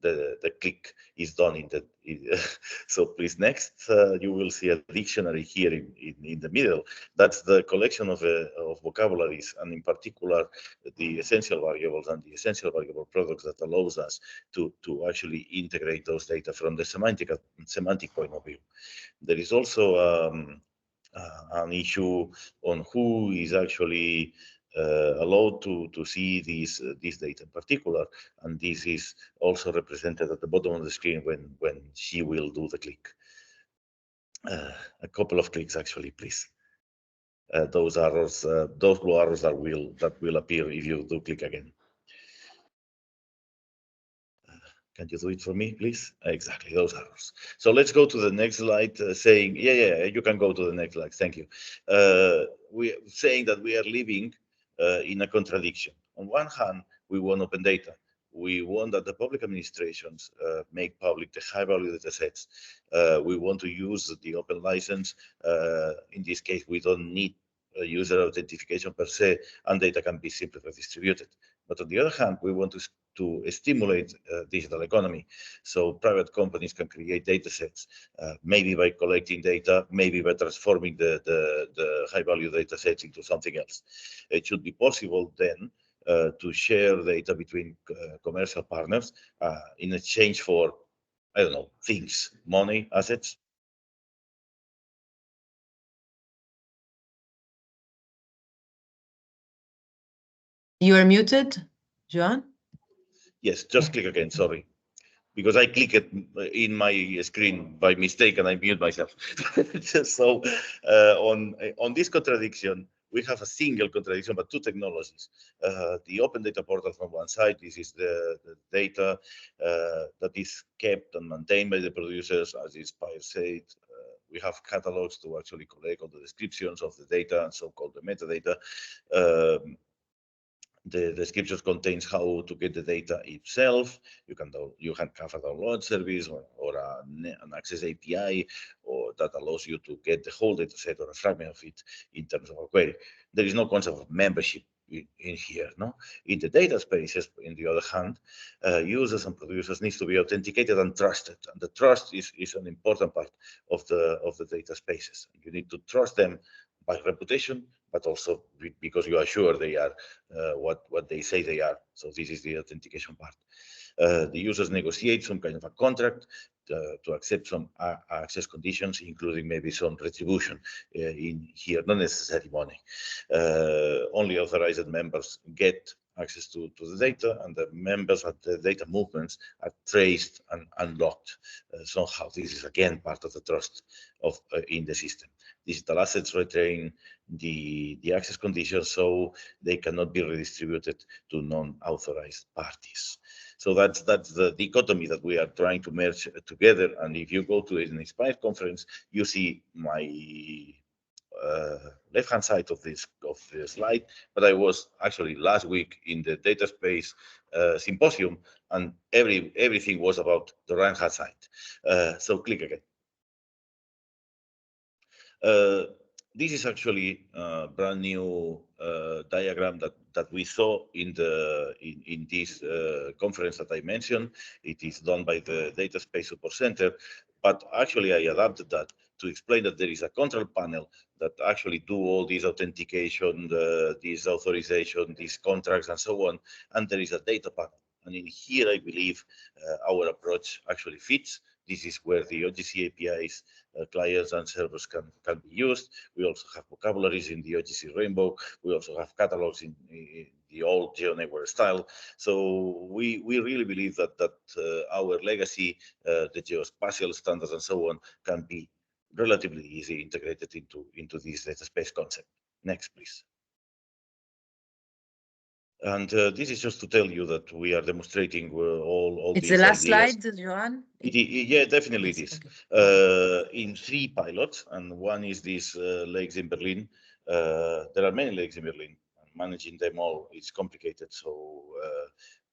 the click is done so please next, you will see a dictionary here in the middle. That's the collection of vocabularies, and in particular the essential variables and the essential variable products that allows us to actually integrate those data from the semantic point of view. There is also an issue on who is actually allowed to see this data in particular, and this is also represented at the bottom of the screen when she will do the click. A couple of clicks actually, please. Those arrows, those blue arrows that will appear if you do click again. Can you do it for me, please? Exactly, those arrows. So let's go to the next slide, saying, yeah, you can go to the next slide. Thank you. We're saying that we are living in a contradiction. On one hand, we want open data. We want that the public administrations make public the high-value data sets. We want to use the open license. In this case, we don't need user authentication per se, and data can be simply redistributed. But on the other hand, we want to stimulate digital economy, so private companies can create data sets, maybe by collecting data, maybe by transforming the high-value data sets into something else. It should be possible then to share data between commercial partners in exchange for, I don't know, things, money, assets. You are muted, Joan? Yes, just click again, sorry. Because I clicked it in my screen by mistake and I mute myself. So on this contradiction, we have a single contradiction, but 2 technologies. The open data portal from one side, this is the data that is kept and maintained by the producers, as Inspire said. We have catalogs to actually collect all the descriptions of the data and so-called the metadata. The description contains how to get the data itself. You can have a download service or an access API, or that allows you to get the whole data set or a fragment of it in terms of a query. There is no concept of membership in here. No, in the data spaces, in the other hand, users and producers need to be authenticated and trusted, and the trust is an important part of the data spaces. You need to trust them by reputation, but also because you are sure they are what they say they are. So this is the authentication part. The users negotiate some kind of a contract to accept some access conditions, including maybe some retribution in here, not necessarily money. Only authorized members get access to the data, and the members and the data movements are traced and unlocked somehow. This is again part of the trust of in the system. Digital assets retain the access conditions, so they cannot be redistributed to non-authorized parties. So that's the dichotomy that we are trying to merge together. And if you go to an Inspire conference, you see my left-hand side of the slide, but I was actually last week in the data space symposium, and everything was about the right-hand side. So click again. This is actually a brand new diagram that we saw in this conference that I mentioned. It is done by the Data Space Support Center, but actually I adapted that to explain that there is a control panel that actually do all these authentication, this authorization, these contracts, and so on. And there is a data panel. And in here, I believe our approach actually fits. This is where the OGC APIs, clients and servers can be used. We also have vocabularies in the OGC Rainbow. We also have catalogs in the old GeoNetwork style. So we really believe that our legacy, the geospatial standards and so on, can be relatively easy integrated into this data space concept. Next, please. And this is just to tell you that we are demonstrating all it's these the last ideas. slide, Joan? Yeah, definitely it is. Okay. In 3 pilots, and one is this lakes in Berlin. There are many lakes in Berlin. Managing them all is complicated, so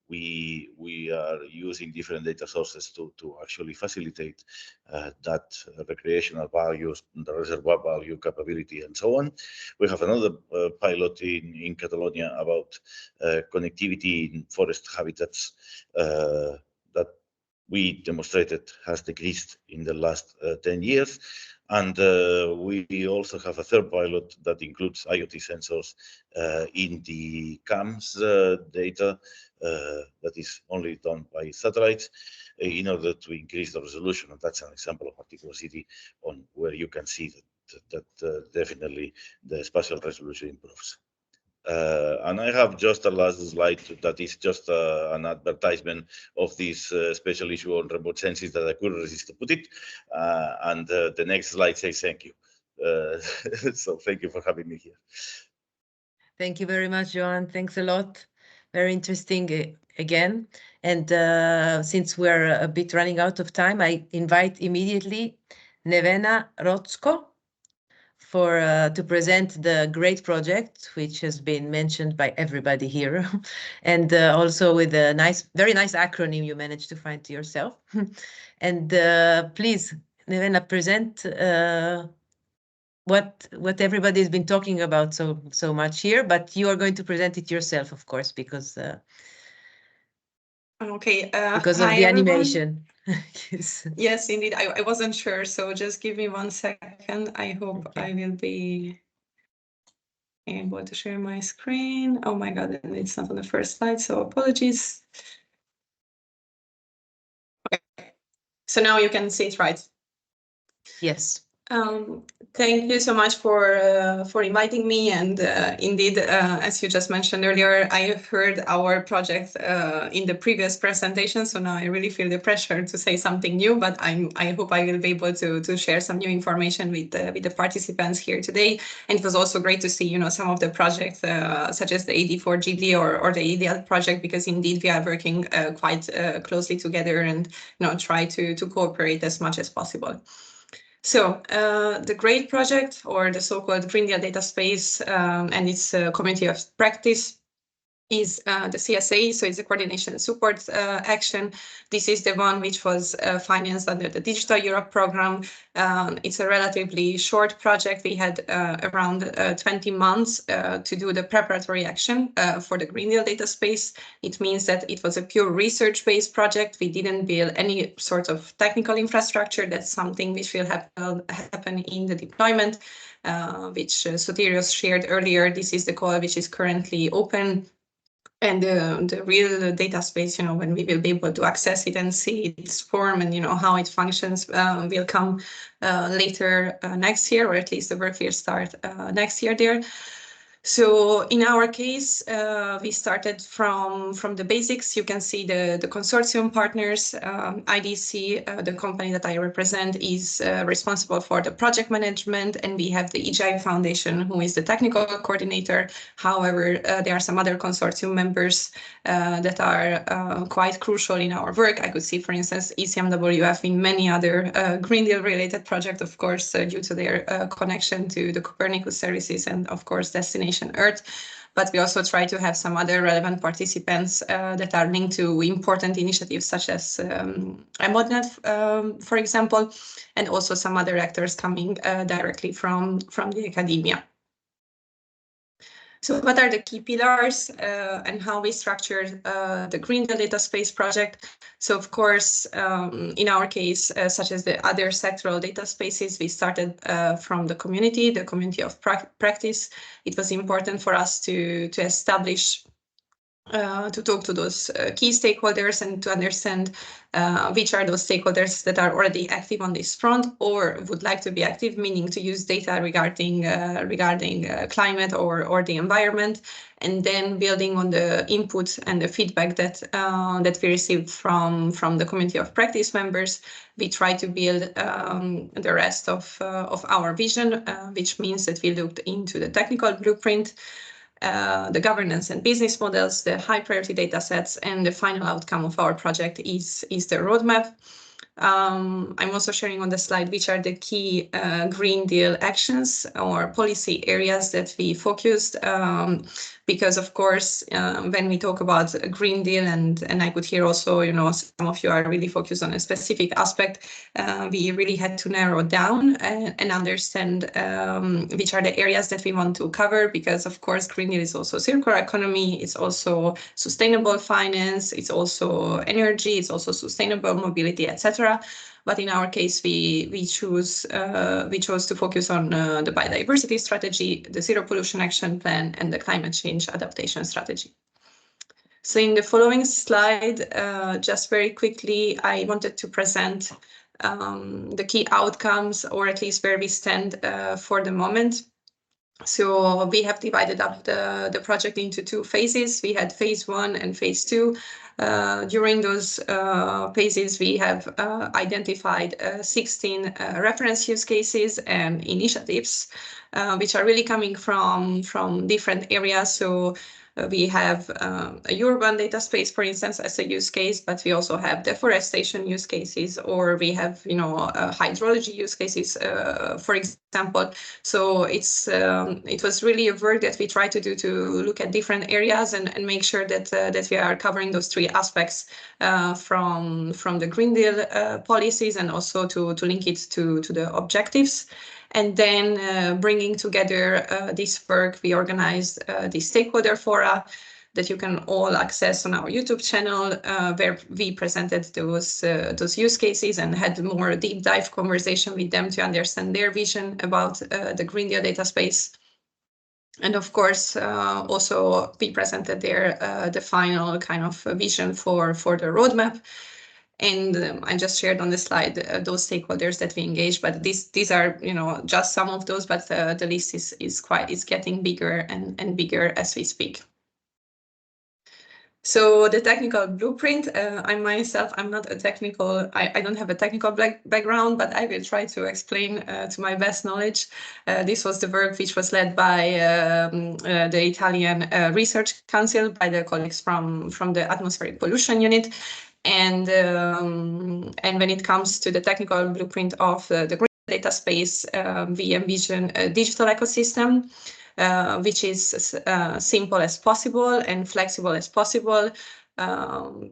we are using different data sources to actually facilitate that recreational values, the reservoir value capability, and so on. We have another pilot in Catalonia about connectivity in forest habitats that we demonstrated has decreased in the last 10 years. And we also have a third pilot that includes IoT sensors in the CAMS data that is only done by satellites in order to increase the resolution. And that's an example of particular city on where you can see that definitely the spatial resolution improves. And I have just a last slide that is just an advertisement of this special issue on remote sensing that I couldn't resist to put it. And the next slide says thank you. So thank you for having me here. Thank you very much, Joan. Thanks a lot. Very interesting again. And since we're a bit running out of time, I invite immediately Nevena Rotsko to present the great project, which has been mentioned by everybody here, and also with a very nice acronym you managed to find to yourself. And please, Nevena, present what everybody has been talking about so much here, but you are going to present it yourself, of course, because okay, because of the animation. Yes. Yes, indeed. I wasn't sure, so just give me 1 second. I hope I will be able to share my screen. Oh my God, it's not on the first slide, so apologies. Okay, so now you can see it, right? Yes. Thank you so much for inviting me, and indeed, as you just mentioned earlier, I heard our project in the previous presentation, so now I really feel the pressure to say something new, but I hope I will be able to share some new information with the participants here today. And it was also great to see, some of the projects such as the AD4GD or the EDL project, because indeed we are working quite closely together and try to cooperate as much as possible. So the GREAT project, or the so-called Green Deal Data Space and its community of practice, is the CSA, so it's a coordination and support action. This is the one which was financed under the Digital Europe program. It's a relatively short project. We had around 20 months to do the preparatory action for the Green Deal Data Space. It means that it was a pure research-based project. We didn't build any sort of technical infrastructure. That's something which will happen in the deployment, which Sotirios shared earlier. This is the call which is currently open. And the real data space, when we will be able to access it and see its form and, how it functions, will come later next year, or at least the work will start next year there. So in our case, we started from the basics. You can see the consortium partners. IDC, the company that I represent, is responsible for the project management, and we have the EGI Foundation, who is the technical coordinator. However, there are some other consortium members that are quite crucial in our work. I could see, for instance, ECMWF in many other Green Deal related projects, of course, due to their connection to the Copernicus services and, of course, Destination Earth. But we also try to have some other relevant participants that are linked to important initiatives such as EMODNet, for example, and also some other actors coming directly from the academia. So what are the key pillars and how we structured the Green Deal Data Space project? So of course, in our case, such as the other sectoral data spaces, we started from the community of practice. It was important for us to establish to talk to those key stakeholders and to understand which are those stakeholders that are already active on this front or would like to be active, meaning to use data regarding climate or the environment, and then building on the input and the feedback that that we received from the community of practice members. We try to build the rest of our vision, which means that we looked into the technical blueprint, the governance and business models, the high priority data sets, and the final outcome of our project is the roadmap. I'm also sharing on the slide which are the key Green Deal actions or policy areas that we focused, because of course when we talk about a Green Deal, and I could hear also, you know, some of you are really focused on a specific aspect, we really had to narrow down and understand which are the areas that we want to cover, because of course Green Deal is also circular economy, it's also sustainable finance, it's also energy, it's also sustainable mobility, etc. But in our case, we chose to focus on the biodiversity strategy, the zero pollution action plan, and the climate change adaptation strategy. So in the following slide, just very quickly, I wanted to present the key outcomes, or at least where we stand for the moment. So we have divided up the project into two phases. We had phase 1 and phase 2. During those phases, we have identified 16 reference use cases and initiatives, which are really coming from different areas. So we have a urban data space, for instance, as a use case, but we also have deforestation use cases, or we have, you know, hydrology use cases, for example. So it was really a work that we tried to do to look at different areas and make sure that that we are covering those three aspects from the Green Deal policies, and also to link it to the objectives. And then bringing together this work, we organized the stakeholder fora that you can all access on our YouTube channel, where we presented those use cases and had more deep dive conversation with them to understand their vision about the Green Deal data space. And of course, also we presented the final kind of vision for the roadmap. And I just shared on the slide those stakeholders that we engaged, but these are, you know, just some of those, but the list is getting bigger and bigger as we speak. So the technical blueprint, I'm not a technical, I don't have a technical background, but I will try to explain to my best knowledge. This was the work which was led by the Italian Research Council, by the colleagues from the Atmospheric Pollution Unit. And when it comes to the technical blueprint of the Green Data Space, we envision a digital ecosystem which is simple as possible and flexible as possible,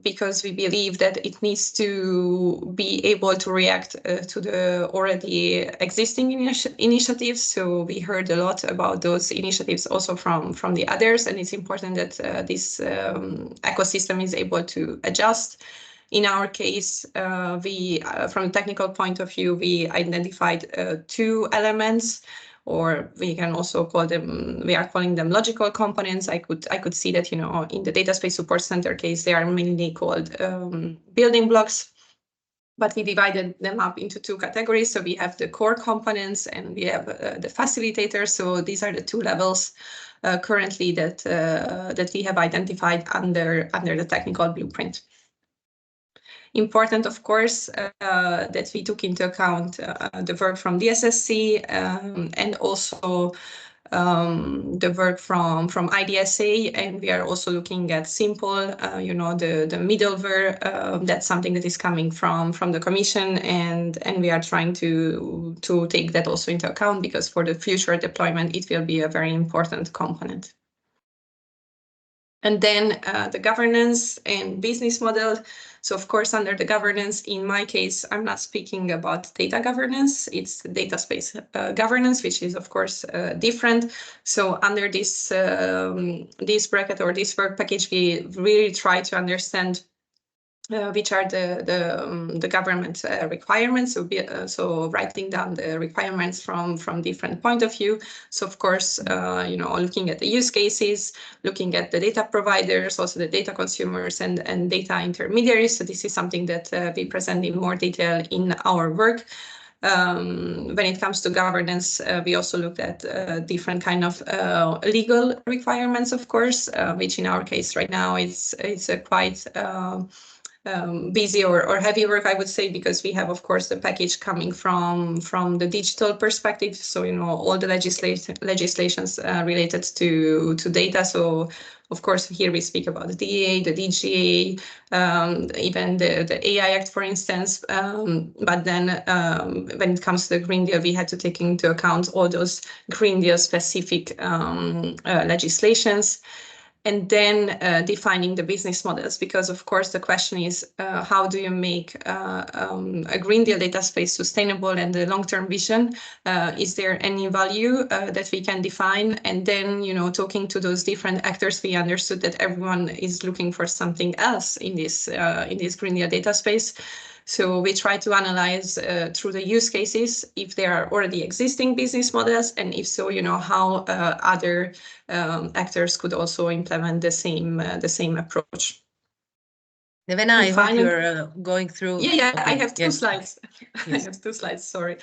because we believe that it needs to be able to react to the already existing initiatives. So we heard a lot about those initiatives also from the others, and it's important that this ecosystem is able to adjust. In our case, from a technical point of view, we identified two elements, or we can also call them, we are calling them logical components. I could see that, you know, in the Data Space Support Center case, they are mainly called building blocks, but we divided them up into two categories. So we have the core components and we have the facilitators. So these are the two levels currently that we have identified under the technical blueprint. Important, of course, that we took into account the work from DSSC and also the work from IDSA, and we are also looking at Simple, the middleware. That's something that is coming from the Commission, and we are trying to take that also into account, because for the future deployment, it will be a very important component. And then the governance and business model. So of course, under the governance, in my case, I'm not speaking about data governance, it's data space governance, which is of course different. So under this bracket or this work package, we really try to understand which are the government requirements. So writing down the requirements from different point of view. So of course, looking at the use cases, looking at the data providers, also the data consumers and data intermediaries. So this is something that we present in more detail in our work. When it comes to governance, we also looked at different kind of legal requirements, of course, which in our case right now it's a quite busy or heavy work, I would say, because we have, of course, the package coming from the digital perspective. So, all the legislations related to data. So, of course, here we speak about the DEA, the DGA, even the AI Act, for instance. But then when it comes to the Green Deal, we had to take into account all those Green Deal specific legislations. And then defining the business models, because of course the question is how do you make a Green Deal data space sustainable and the long-term vision? Is there any value that we can define? And then, talking to those different actors, we understood that everyone is looking for something else in this Green Deal data space. So we try to analyze through the use cases if there are already existing business models, and if so, how other actors could also implement the same approach. Nevena, I hope you're going through. Yeah, okay. I have two slides. Yes. I have 2 slides, sorry.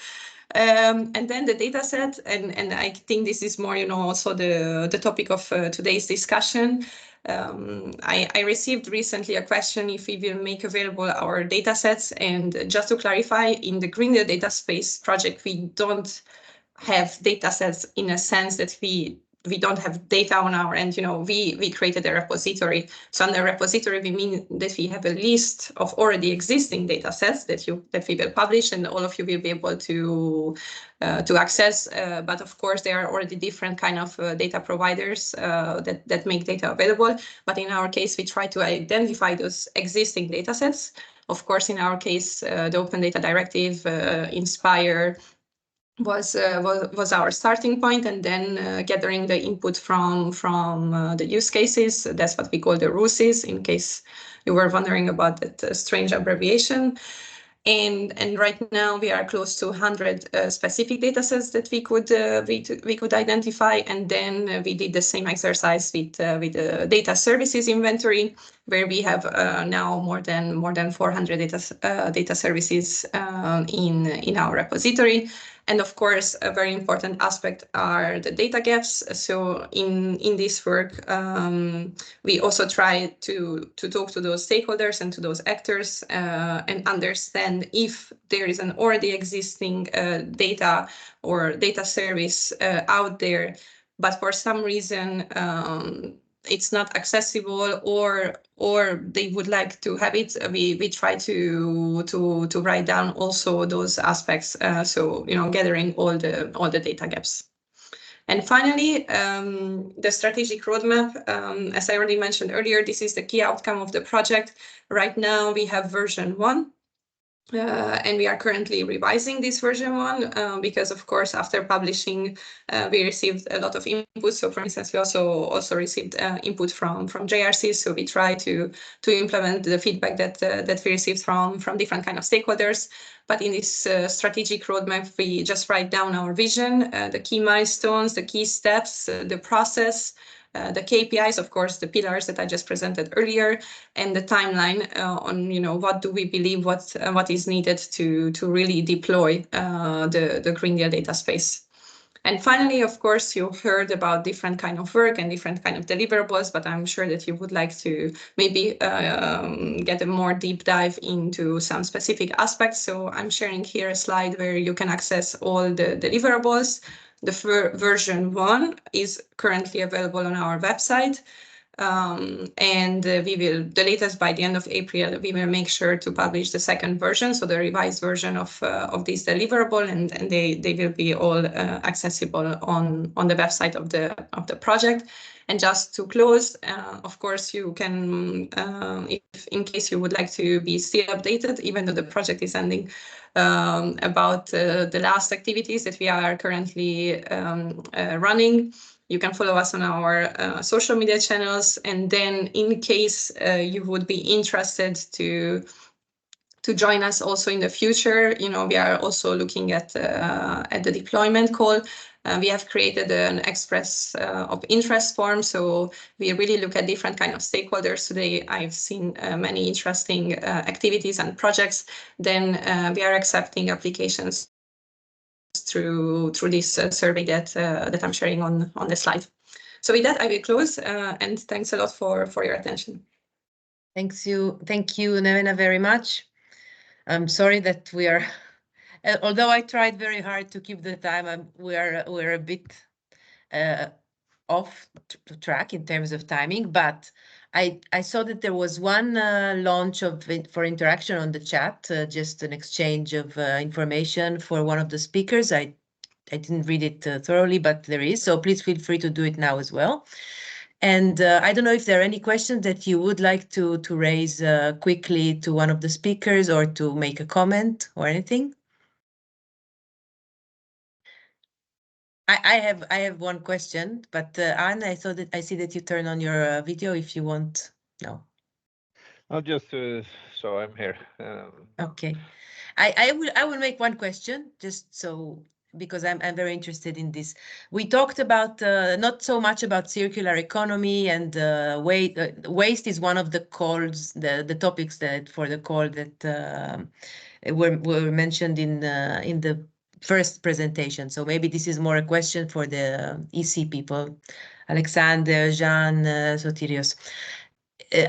And then the data set, and I think this is more, also the topic of today's discussion. I received recently a question if we will make available our data sets, and just to clarify, in the Green Deal Data Space project, we don't have data sets in a sense that we don't have data on our end. We created a repository. So on the repository, we mean that we have a list of already existing data sets that we will publish, and all of you will be able to access. But of course, there are already different kind of data providers that make data available. But in our case, we try to identify those existing data sets. Of course, in our case, the Open Data Directive, Inspire, was our starting point, and then gathering the input from the use cases. That's what we call the RUSIs, in case you were wondering about that strange abbreviation. And right now we are close to 100 specific data sets that we could identify, and then we did the same exercise with the data services inventory, where we have now more than 400 data services in our repository. And of course, a very important aspect are the data gaps. So in this work, we also try to talk to those stakeholders and to those actors and understand if there is an already existing data or data service out there, but for some reason it's not accessible, or they would like to have it. We try to write down also those aspects. So gathering all the data gaps. And finally, the strategic roadmap. As I already mentioned earlier, this is the key outcome of the project. Right now we have version 1. And we are currently revising this version 1 because, of course, after publishing, we received a lot of input. So, for instance, we also received input from JRC. So we try to implement the feedback that we received from different kind of stakeholders. But in this strategic roadmap, we just write down our vision, the key milestones, the key steps, the process, the KPIs, of course, the pillars that I just presented earlier, and the timeline on what do we believe what is needed to really deploy the Green Deal data space. And finally, of course, you heard about different kind of work and different kind of deliverables, but I'm sure that you would like to maybe get a more deep dive into some specific aspects. So I'm sharing here a slide where you can access all the deliverables. The version 1 is currently available on our website. And the latest by the end of April, we will make sure to publish the second version, so the revised version of this deliverable, and they will be all accessible on the website of the project. And just to close, of course, you can, if in case you would like to be still updated, even though the project is ending, about the last activities that we are currently running. You can follow us on our social media channels, and then in case you would be interested to join us also in the future, we are also looking at the deployment call. We have created an express of interest form, so we really look at different kind of stakeholders. Today, I've seen many interesting activities and projects. Then we are accepting applications through this survey that I'm sharing on the slide. So with that, I will close, and thanks a lot for your attention. Thank you, Nevena, very much. I'm sorry that we are, although I tried very hard to keep the time, we're a bit off track in terms of timing, but I saw that there was one launch for interaction on the chat, just an exchange of information for one of the speakers. I didn't read it thoroughly, but there is, so please feel free to do it now as well. And I don't know if there are any questions that you would like to raise quickly to one of the speakers, or to make a comment or anything. I have one question, but Anne, I see that you turn on your video if you want. No. I'll just so I'm here. Okay, I will make one question just so, because I'm very interested in this. We talked about not so much about circular economy, and waste is one of the calls, the topics that for the call that were mentioned in the first presentation. So maybe this is more a question for the EC people, Alexander, Jean, Sotirios.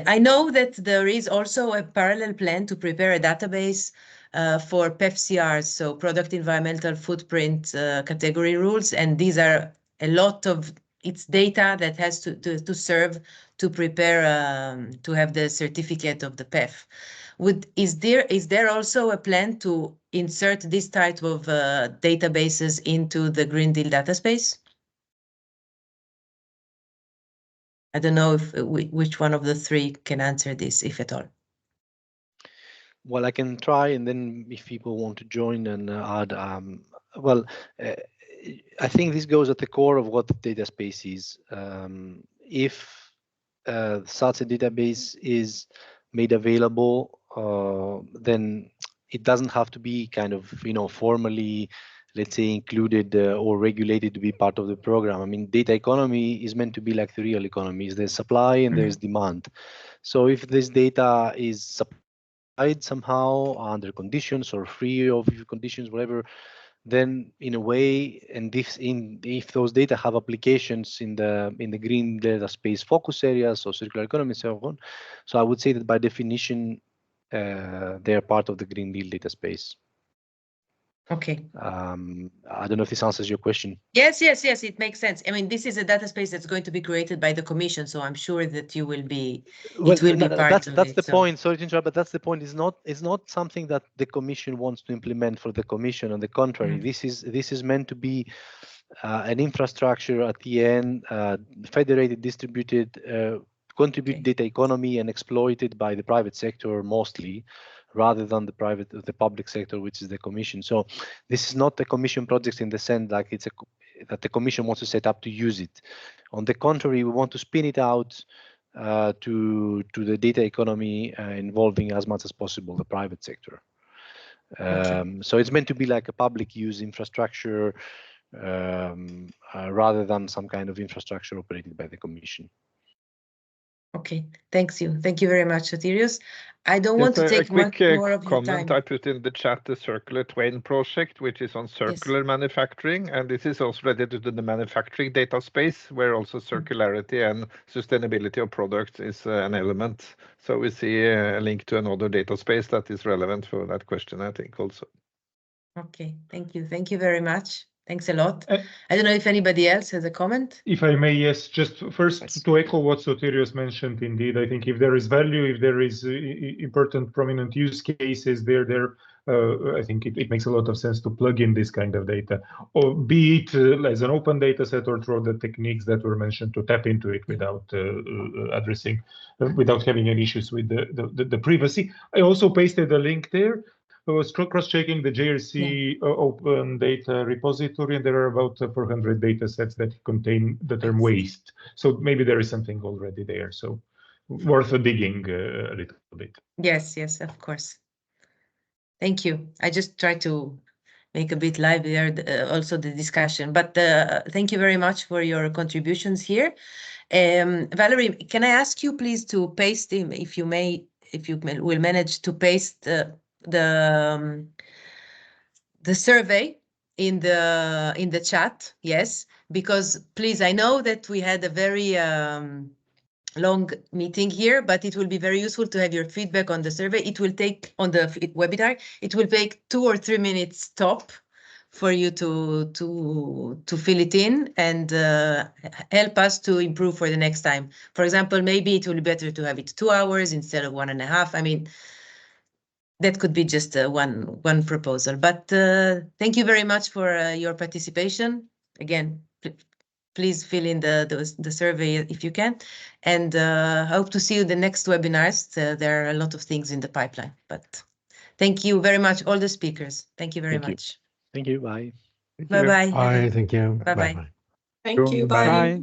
I know that there is also a parallel plan to prepare a database for PEFCRs, so product environmental footprint category rules, and these are a lot of its data that has to serve to prepare to have the certificate of the PEF. Is there also a plan to insert this type of databases into the Green Deal data space? I don't know which one of the three can answer this, if at all. Well, I can try, and then if people want to join and add, I think this goes at the core of what the data space is. If such a database is made available, then it doesn't have to be kind of, formally, let's say, included or regulated to be part of the program. I mean, data economy is meant to be like the real economy. There's supply and there's demand. So if this data is supplied somehow under conditions or free of conditions, whatever, then in a way, and if those data have applications in the green data space focus areas or circular economy and so on, so I would say that by definition they are part of the Green Deal data space. Okay. I don't know if this answers your question. Yes, it makes sense. I mean, this is a data space that's going to be created by the Commission, so I'm sure that you will be. Well, it will be part of that's it, the point. Sorry to interrupt, but that's the point. It's not something that the Commission wants to implement for the Commission. On the contrary, this is meant to be an infrastructure at the end, federated, distributed, contribute data economy and exploited by the private sector mostly, rather than the public sector, which is the Commission. So this is not a Commission project in the sense like that the Commission wants to set up to use it. On the contrary, we want to spin it out to the data economy, involving as much as possible the private sector. So it's meant to be like a public use infrastructure rather than some kind of infrastructure operated by the Commission. Okay, thank you very much, Sotirios. I don't want to take much more of your comment time. I put in the chat, the Circular Twain project, which is on circular manufacturing, and this is also related to the manufacturing data space, where also circularity and sustainability of products is an element. So we see a link to another data space that is relevant for that question, I think, also. Okay, thank you very much. Thanks a lot. I don't know if anybody else has a comment. If I may, yes, just first to echo what Sotirios mentioned, indeed, I think if there is value, if there is important, prominent use cases there, I think it makes a lot of sense to plug in this kind of data, or be it as an open data set or through the techniques that were mentioned to tap into it without without having any issues with the privacy. I also pasted a link there. I was cross-checking the JRC open data repository, and there are about 400 data sets that contain the term waste. So maybe there is something already there. So worth digging a little bit. Yes, of course. Thank you. I just try to make a bit livelier also the discussion, but thank you very much for your contributions here. Valerie, can I ask you please to paste him, if you will manage to paste the survey in the chat? Yes, because please, I know that we had a very long meeting here, but it will be very useful to have your feedback on the survey. It will take on the webinar. It will take 2 or 3 minutes top for you to fill it in and help us to improve for the next time. For example, maybe it will be better to have it 2 hours instead of 1.5. I mean, that could be just one proposal. But thank you very much for your participation. Again, please fill in the survey if you can, and hope to see you the next webinars. There are a lot of things in the pipeline, but thank you very much, all the speakers. Thank you very much. Thank you. Bye. Bye-bye. Bye. Thank you. Bye-bye. Thank you. Bye. Bye.